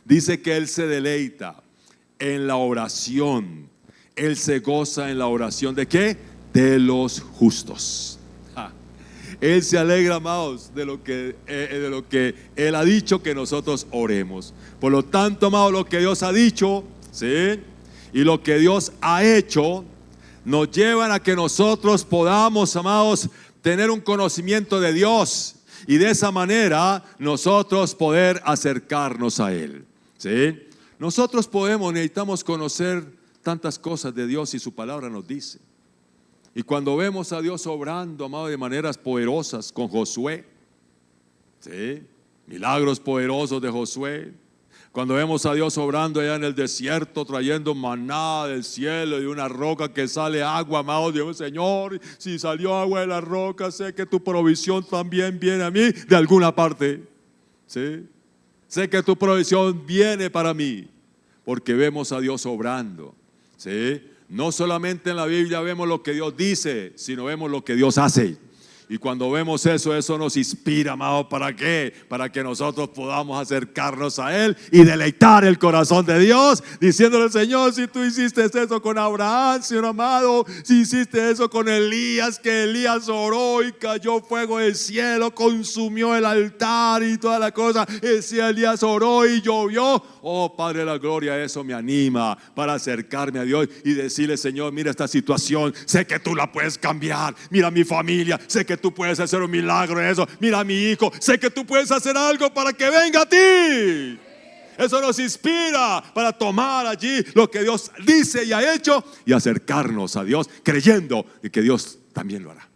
Dice que Él se deleita en la oración. Él se goza en la oración ¿de qué? De los justos. Él se alegra, amados, de lo que Él ha dicho que nosotros oremos. Por lo tanto, amados, lo que Dios ha dicho, ¿sí?, y lo que Dios ha hecho, nos llevan a que nosotros podamos, amados, tener un conocimiento de Dios. Y de esa manera nosotros poder acercarnos a Él. ¿Sí? Nosotros necesitamos conocer tantas cosas de Dios y su palabra nos dice. Y cuando vemos a Dios obrando, amado, de maneras poderosas con Josué, ¿sí?, milagros poderosos de Josué. Cuando vemos a Dios obrando allá en el desierto, trayendo maná del cielo y una roca que sale agua, amado, Dios, Señor, si salió agua de la roca, sé que tu provisión también viene a mí de alguna parte. ¿Sí? Sé que tu provisión viene para mí, porque vemos a Dios obrando. ¿Sí? No solamente en la Biblia vemos lo que Dios dice, sino vemos lo que Dios hace. Y cuando vemos eso nos inspira, amado, ¿para qué? Para que nosotros podamos acercarnos a Él y deleitar el corazón de Dios, diciéndole: Señor, si tú hiciste eso con Abraham, Señor amado, si hiciste eso con Elías, que Elías oró y cayó fuego del cielo, consumió el altar y toda la cosa, si Elías oró y llovió, oh Padre de la gloria, eso me anima para acercarme a Dios y decirle: Señor, mira esta situación, sé que tú la puedes cambiar, mira mi familia, sé que tú puedes hacer un milagro en eso, mira a mi hijo, sé que tú puedes hacer algo para que venga a ti. Eso nos inspira para tomar allí lo que Dios dice y ha hecho y acercarnos a Dios creyendo de que Dios también lo hará.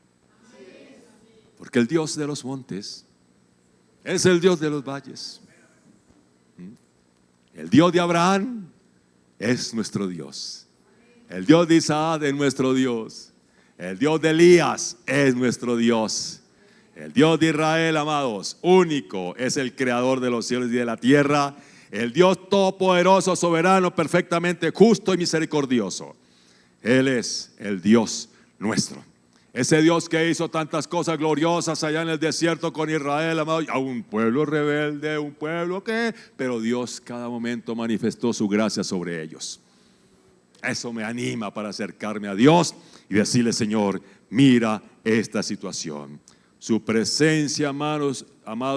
Porque el Dios de los montes es el Dios de los valles. El Dios de Abraham es nuestro Dios. El Dios de Isaac es nuestro Dios. El Dios de Elías es nuestro Dios. El Dios de Israel, amados, único, es el creador de los cielos y de la tierra. El Dios todopoderoso, soberano, perfectamente justo y misericordioso. Él es el Dios nuestro. Ese Dios que hizo tantas cosas gloriosas allá en el desierto con Israel, amado, a un pueblo rebelde, un pueblo que, pero Dios cada momento manifestó su gracia sobre ellos. Eso me anima para acercarme a Dios y decirle: Señor, mira esta situación. Su presencia, amados,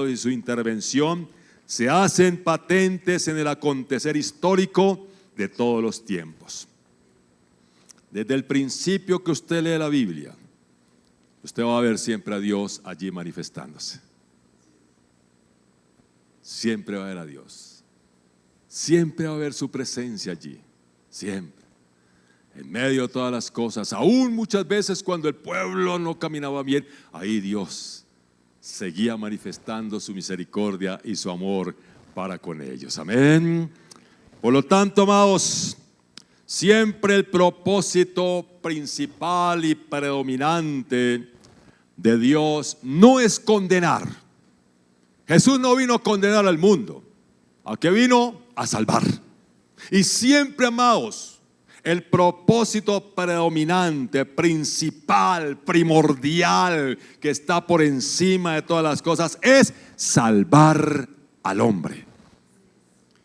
y su intervención se hacen patentes en el acontecer histórico de todos los tiempos. Desde el principio que usted lee la Biblia, usted va a ver siempre a Dios allí manifestándose. Siempre va a ver a Dios. Siempre va a ver su presencia allí. Siempre. En medio de todas las cosas, aún muchas veces cuando el pueblo no caminaba bien, ahí Dios seguía manifestando su misericordia y su amor para con ellos. Amén. Por lo tanto, amados, siempre el propósito principal y predominante de Dios no es condenar. Jesús no vino a condenar al mundo. ¿A qué vino? A salvar. Y siempre, amados, el propósito predominante, principal, primordial, que está por encima de todas las cosas, es salvar al hombre.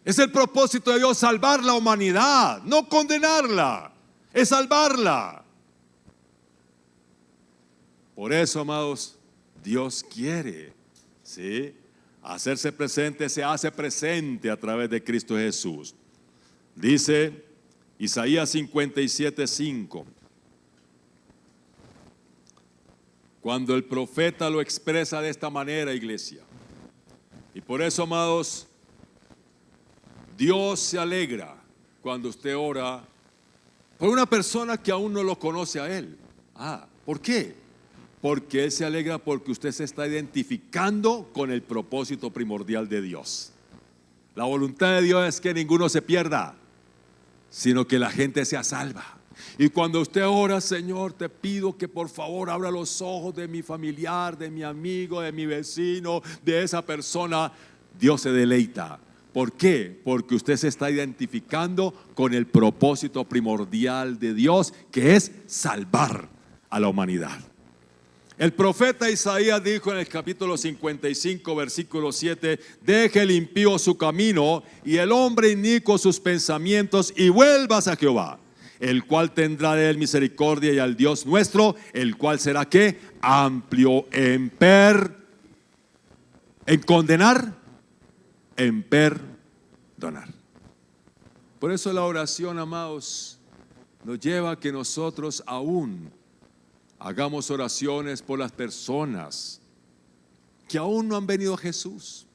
Es el propósito de Dios, salvar la humanidad, no condenarla, es salvarla. Por eso, amados, Dios quiere, ¿sí?, hacerse presente, se hace presente a través de Cristo Jesús. Dice Isaías 57:5. Cuando el profeta lo expresa de esta manera, iglesia. Y por eso, amados, Dios se alegra cuando usted ora por una persona que aún no lo conoce a Él. ¿Por qué? Porque Él se alegra porque usted se está identificando con el propósito primordial de Dios. La voluntad de Dios es que ninguno se pierda, sino que la gente sea salva. Y cuando usted ora, Señor, te pido que por favor abra los ojos de mi familiar, de mi amigo, de mi vecino, de esa persona, Dios se deleita. ¿Por qué? Porque usted se está identificando con el propósito primordial de Dios, que es salvar a la humanidad. El profeta Isaías dijo en el capítulo 55, versículo 7: deje el impío su camino y el hombre inicuo sus pensamientos, y vuelvas a Jehová, el cual tendrá de él misericordia, y al Dios nuestro, el cual será ¿qué? Amplio en condenar, en perdonar. Por eso la oración, amados, nos lleva a que nosotros aún hagamos oraciones por las personas que aún no han venido a Jesús.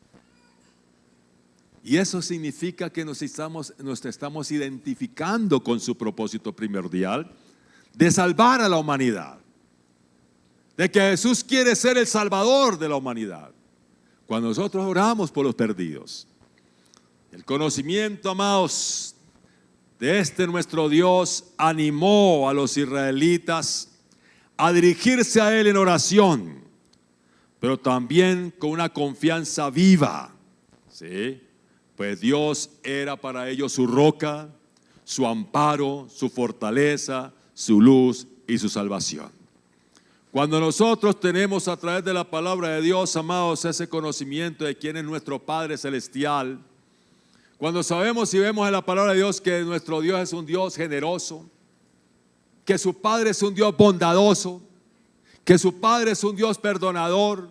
Y eso significa que nos estamos identificando con su propósito primordial de salvar a la humanidad, de que Jesús quiere ser el salvador de la humanidad. Cuando nosotros oramos por los perdidos, el conocimiento, amados, de nuestro Dios animó a los israelitas a dirigirse a Él en oración, pero también con una confianza viva, ¿sí? Pues Dios era para ellos su roca, su amparo, su fortaleza, su luz y su salvación. Cuando nosotros tenemos a través de la palabra de Dios, amados, ese conocimiento de quién es nuestro Padre Celestial, cuando sabemos y vemos en la palabra de Dios que nuestro Dios es un Dios generoso, que su Padre es un Dios bondadoso, que su Padre es un Dios perdonador,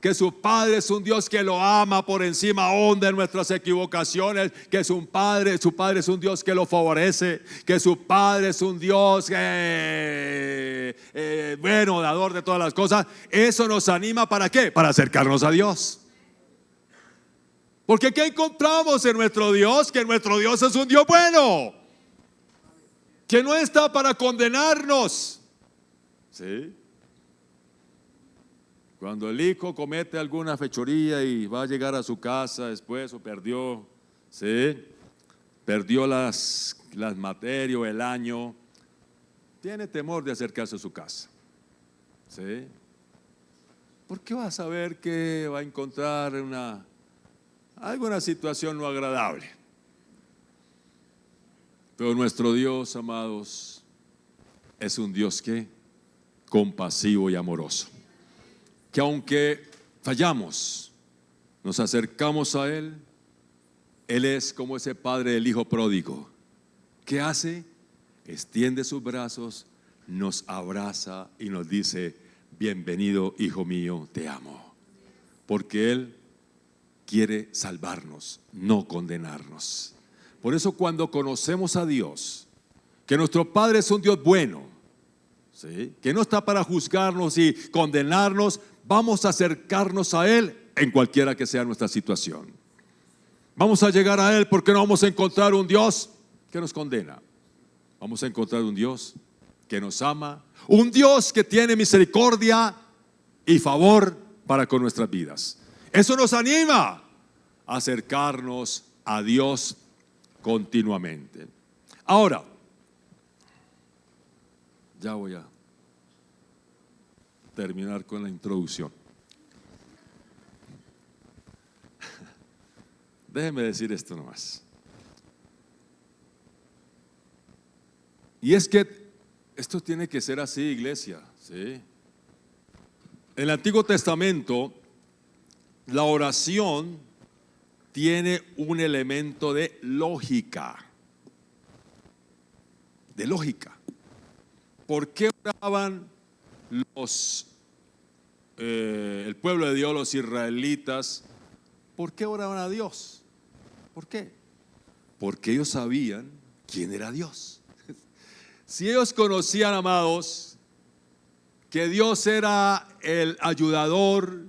que su Padre es un Dios que lo ama por encima aún de nuestras equivocaciones, que su Padre es un Dios que lo favorece, que su Padre es un Dios bueno, dador de todas las cosas. Eso nos anima, ¿para qué? Para acercarnos a Dios. Porque ¿qué encontramos en nuestro Dios? Que nuestro Dios es un Dios bueno, que no está para condenarnos. ¿Sí? Cuando el hijo comete alguna fechoría y va a llegar a su casa después, o perdió las materias, el año, tiene temor de acercarse a su casa. ¿Sí? ¿Por qué va a saber que va a encontrar alguna situación no agradable? Pero nuestro Dios, amados, es un Dios que compasivo y amoroso, que aunque fallamos, nos acercamos a Él. Él es como ese padre del hijo pródigo. ¿Qué hace? Extiende sus brazos, nos abraza y nos dice: bienvenido, hijo mío, te amo. Porque Él quiere salvarnos, no condenarnos. Por eso cuando conocemos a Dios, que nuestro Padre es un Dios bueno, ¿sí?, que no está para juzgarnos y condenarnos, vamos a acercarnos a Él en cualquiera que sea nuestra situación. Vamos a llegar a Él porque no vamos a encontrar un Dios que nos condena. Vamos a encontrar un Dios que nos ama, un Dios que tiene misericordia y favor para con nuestras vidas. Eso nos anima a acercarnos a Dios continuamente. Ahora, ya voy a terminar con la introducción. Déjeme decir esto nomás. Y es que esto tiene que ser así, iglesia, ¿sí? En el Antiguo Testamento, la oración tiene un elemento de lógica. De lógica. ¿Por qué oraban el pueblo de Dios, los israelitas? ¿Por qué oraban a Dios? ¿Por qué? Porque ellos sabían quién era Dios. Si ellos conocían, amados, que Dios era el ayudador,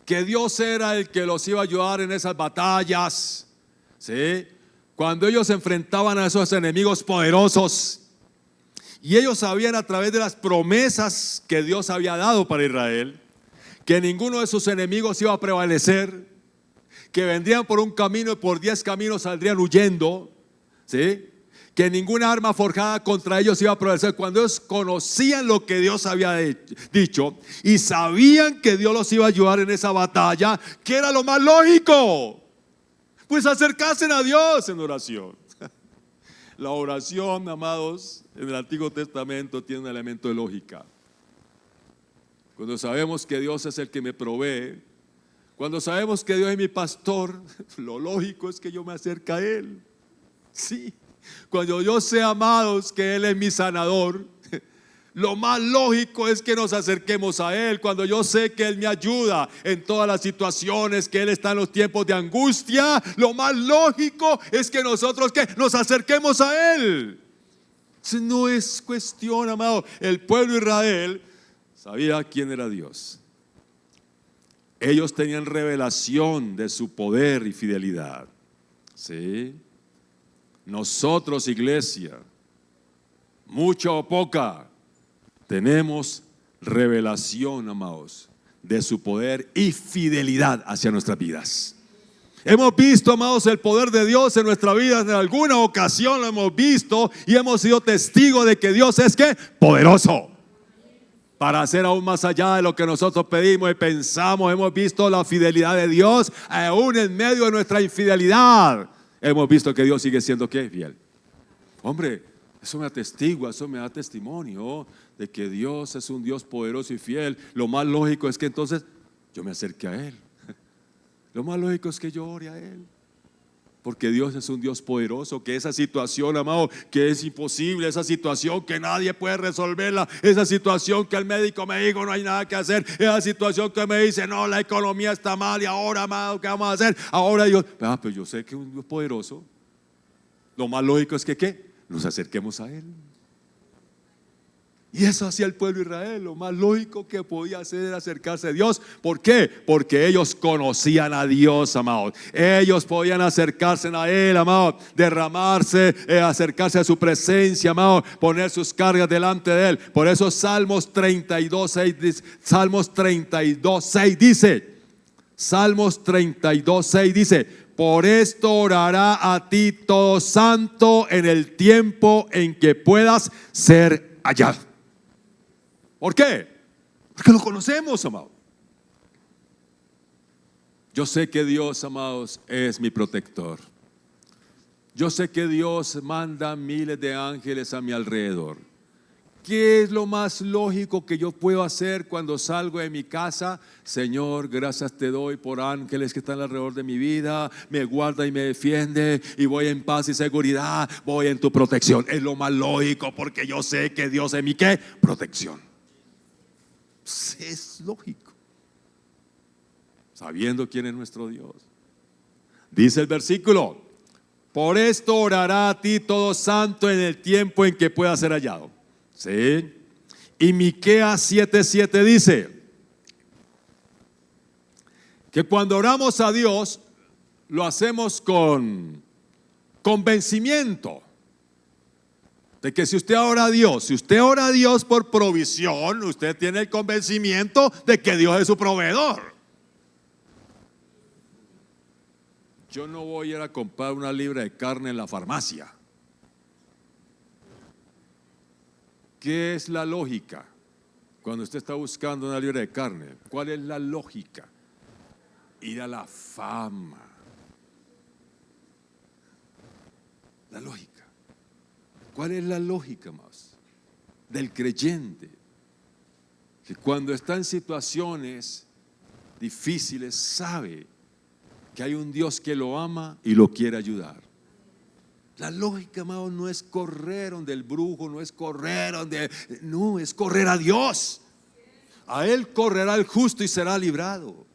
que Dios era el que los iba a ayudar en esas batallas, ¿sí?, cuando ellos se enfrentaban a esos enemigos poderosos, Y ellos sabían a través de las promesas que Dios había dado para Israel, que ninguno de sus enemigos iba a prevalecer, que vendrían por un camino y por 10 caminos saldrían huyendo, ¿sí? Que ninguna arma forjada contra ellos iba a prevalecer. Cuando ellos conocían lo que Dios había dicho y sabían que Dios los iba a ayudar en esa batalla, ¿qué era lo más lógico? Pues acercarse a Dios en oración. La oración, amados, en el Antiguo Testamento tiene un elemento de lógica. Cuando sabemos que Dios es el que me provee, cuando sabemos que Dios es mi pastor, lo lógico es que yo me acerque a Él. Sí. Cuando yo sé, amados, que Él es mi sanador, lo más lógico es que nos acerquemos a Él. Cuando yo sé que Él me ayuda en todas las situaciones, que Él está en los tiempos de angustia, lo más lógico es que nosotros que nos acerquemos a Él. No es cuestión, amado. El pueblo de Israel sabía quién era Dios. Ellos tenían revelación de su poder y fidelidad. ¿Sí? Nosotros, iglesia, mucha o poca, tenemos revelación, amados, de su poder y fidelidad hacia nuestras vidas. Hemos visto, amados, el poder de Dios en nuestra vida. En alguna ocasión lo hemos visto y hemos sido testigos de que Dios es ¿qué? Poderoso para hacer aún más allá de lo que nosotros pedimos y pensamos. Hemos visto la fidelidad de Dios aún en medio de nuestra infidelidad. Hemos visto que Dios sigue siendo ¿qué? Fiel. Hombre, eso me atestigua, eso me da testimonio de que Dios es un Dios poderoso y fiel. Lo más lógico es que entonces yo me acerque a Él. Lo más lógico es que yo ore a Él, porque Dios es un Dios poderoso. Que esa situación, amado, que es imposible, esa situación que nadie puede resolverla, esa situación que el médico me dijo no hay nada que hacer, esa situación que me dice no, la economía está mal y ahora, amado, ¿qué vamos a hacer? Ahora Dios, pero yo sé que es un Dios poderoso. Lo más lógico es que ¿qué? Nos acerquemos a Él. Y eso hacía el pueblo de Israel. Lo más lógico que podía hacer era acercarse a Dios. ¿Por qué? Porque ellos conocían a Dios, amados. Ellos podían acercarse a Él, amados, derramarse, acercarse a su presencia, amados, poner sus cargas delante de Él. Por eso Salmos 32:6 dice, Salmos 32:6 dice, Salmos 32:6 dice: por esto orará a ti todo santo en el tiempo en que puedas ser hallado. ¿Por qué? Porque lo conocemos, amado. Yo sé que Dios, amados, es mi protector. Yo sé que Dios manda miles de ángeles a mi alrededor. ¿Qué es lo más lógico que yo puedo hacer cuando salgo de mi casa? Señor, gracias te doy por ángeles que están alrededor de mi vida, me guarda y me defiende, y voy en paz y seguridad, voy en tu protección. Es lo más lógico, porque yo sé que Dios es mi ¿qué? Protección. Es lógico, sabiendo quién es nuestro Dios. Dice el versículo: por esto orará a ti todo santo en el tiempo en que pueda ser hallado. ¿Sí? Y Miqueas 7:7 dice que cuando oramos a Dios lo hacemos con convencimiento de que si usted ora a Dios por provisión, usted tiene el convencimiento de que Dios es su proveedor. Yo no voy a ir a comprar una libra de carne en la farmacia. ¿Qué es la lógica cuando usted está buscando una libra de carne? ¿Cuál es la lógica? Ir a la fama. La lógica. ¿Cuál es la lógica más del creyente? Que cuando está en situaciones difíciles sabe que hay un Dios que lo ama y lo quiere ayudar. La lógica, amado, no es correr donde el brujo, no es correr donde, no, es correr a Dios. A Él correrá el justo y será librado.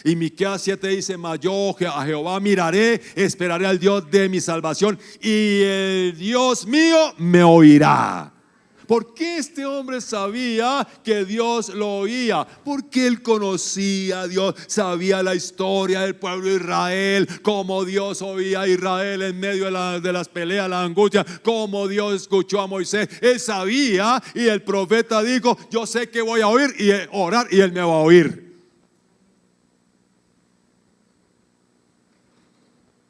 Y Miqueas 7 dice: mas yo a Jehová miraré, esperaré al Dios de mi salvación, y el Dios mío me oirá. ¿Por qué este hombre sabía que Dios lo oía? Porque él conocía a Dios, sabía la historia del pueblo de Israel, cómo Dios oía a Israel en medio de las peleas, la angustia, cómo Dios escuchó a Moisés. Él sabía, y el profeta dijo: yo sé que voy a oír y orar y él me va a oír.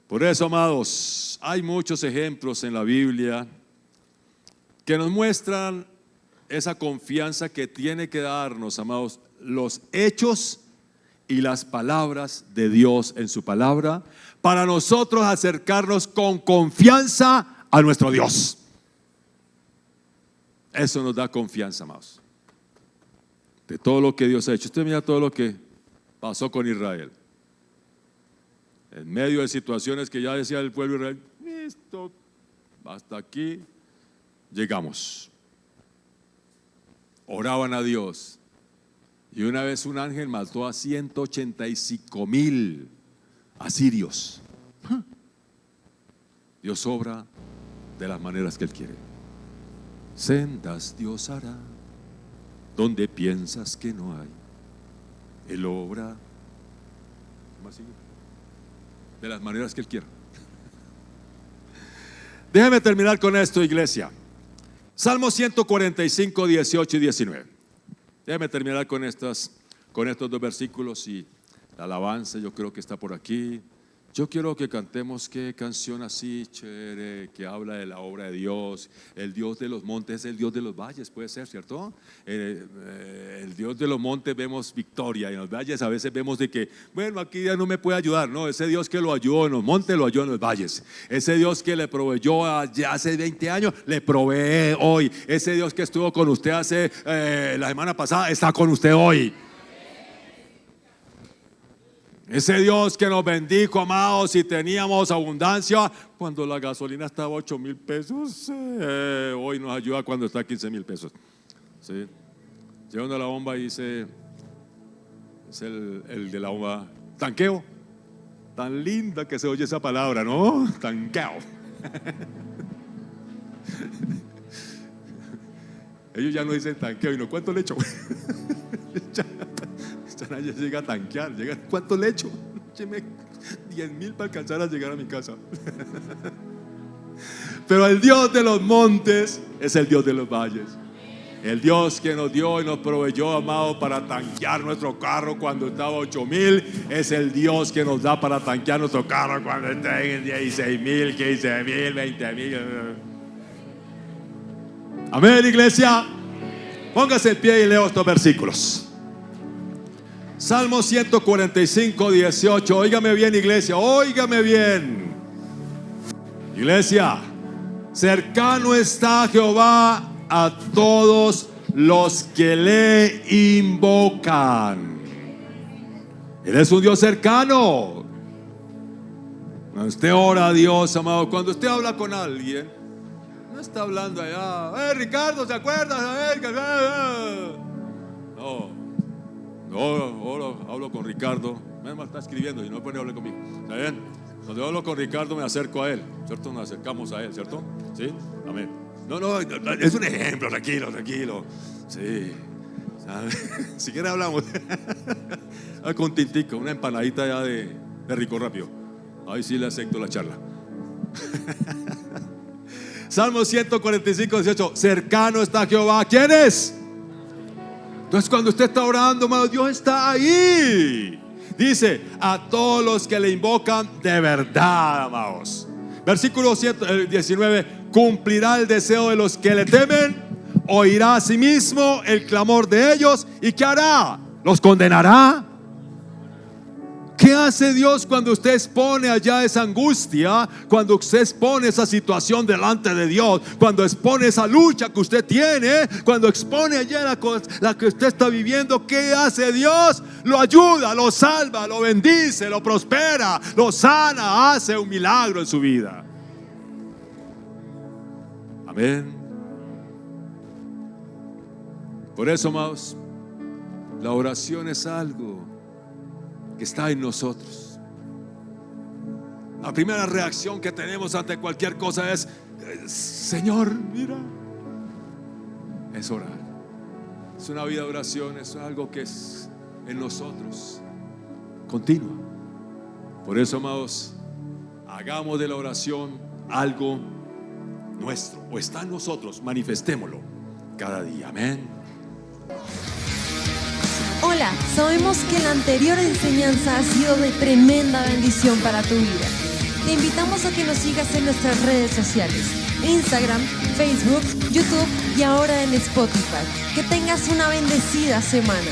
Por eso, amados, hay muchos ejemplos en la Biblia que nos muestran esa confianza que tiene que darnos, amados, los hechos y las palabras de Dios en su palabra, para nosotros acercarnos con confianza a nuestro Dios. Eso nos da confianza, amados, de todo lo que Dios ha hecho. Usted mira todo lo que pasó con Israel. En medio de situaciones que ya decía el pueblo de Israel: listo, hasta aquí llegamos. Oraban a Dios, y una vez un ángel mató a 185,000 asirios. Dios obra de las maneras que Él quiere. Sendas Dios hará donde piensas que no hay. Él obra de las maneras que Él quiera. Déjeme terminar con esto, iglesia. Salmo 145, 18 y 19. Déjeme terminar con estos dos versículos, y la alabanza yo creo que está por aquí. Yo quiero que cantemos qué canción así chévere, que habla de la obra de Dios. El Dios de los montes es el Dios de los valles, puede ser, ¿cierto? El Dios de los montes vemos victoria, y en los valles a veces vemos de que, bueno, aquí ya no me puede ayudar. No, ese Dios que lo ayudó en los montes, lo ayudó en los valles. Ese Dios que le proveyó ya hace 20 años, le provee hoy. Ese Dios que estuvo con usted hace la semana pasada, está con usted hoy. Ese Dios que nos bendijo, amados, y teníamos abundancia cuando la gasolina estaba 8,000 pesos, hoy nos ayuda cuando está a 15,000 pesos. ¿Sí? Llegando a la bomba y dice, es el de la bomba, tanqueo. Tan linda que se oye esa palabra, ¿no? Tanqueo. Ellos ya no dicen tanqueo, y no, ¿cuánto le echo? Ya llega a tanquear, ¿cuánto le echo? Écheme 10,000 para alcanzar a llegar a mi casa. Pero el Dios de los montes es el Dios de los valles. El Dios que nos dio y nos proveyó, amado, para tanquear nuestro carro cuando estaba 8,000, es el Dios que nos da para tanquear nuestro carro cuando esté en 16,000, 15,000, 20,000. Amén, iglesia. Póngase en pie y leo estos versículos. Salmo 145, 18. Óigame bien, iglesia, óigame bien. Iglesia, cercano está Jehová a todos los que le invocan. Él es un Dios cercano. Cuando usted ora a Dios, amado, cuando usted habla con alguien, no está hablando allá, Ricardo, ¿se acuerda? No, hablo con Ricardo. Me está escribiendo y no puede hablar conmigo. ¿Está bien? Cuando yo hablo con Ricardo me acerco a él, ¿cierto? Nos acercamos a él, ¿cierto? ¿Sí? Amén. No, es un ejemplo, tranquilo. Sí. Si quiere hablamos. Con tintico, una empanadita ya de rico rápido. Ahí sí le acepto la charla. Salmo 145, 18. Cercano está Jehová. ¿Quién es? Entonces cuando usted está orando, hermano, Dios está ahí. Dice, a todos los que le invocan de verdad, amados. Versículo 19. Cumplirá el deseo de los que le temen, oirá a sí mismo el clamor de ellos. ¿Y qué hará? ¿Los condenará? ¿Qué hace Dios cuando usted expone allá esa angustia? Cuando usted expone esa situación delante de Dios, cuando expone esa lucha que usted tiene, cuando expone allá la que usted está viviendo, ¿qué hace Dios? Lo ayuda, lo salva, lo bendice, lo prospera, lo sana, hace un milagro en su vida. Amén. Por eso, amados, la oración es algo que está en nosotros. La primera reacción que tenemos ante cualquier cosa es: Señor, mira, es orar. Es una vida de oración, es algo que es en nosotros, continua. Por eso, amados, hagamos de la oración algo nuestro, o está en nosotros, manifestémoslo cada día. Amén. Hola, sabemos que la anterior enseñanza ha sido de tremenda bendición para tu vida. Te invitamos a que nos sigas en nuestras redes sociales: Instagram, Facebook, YouTube y ahora en Spotify. Que tengas una bendecida semana.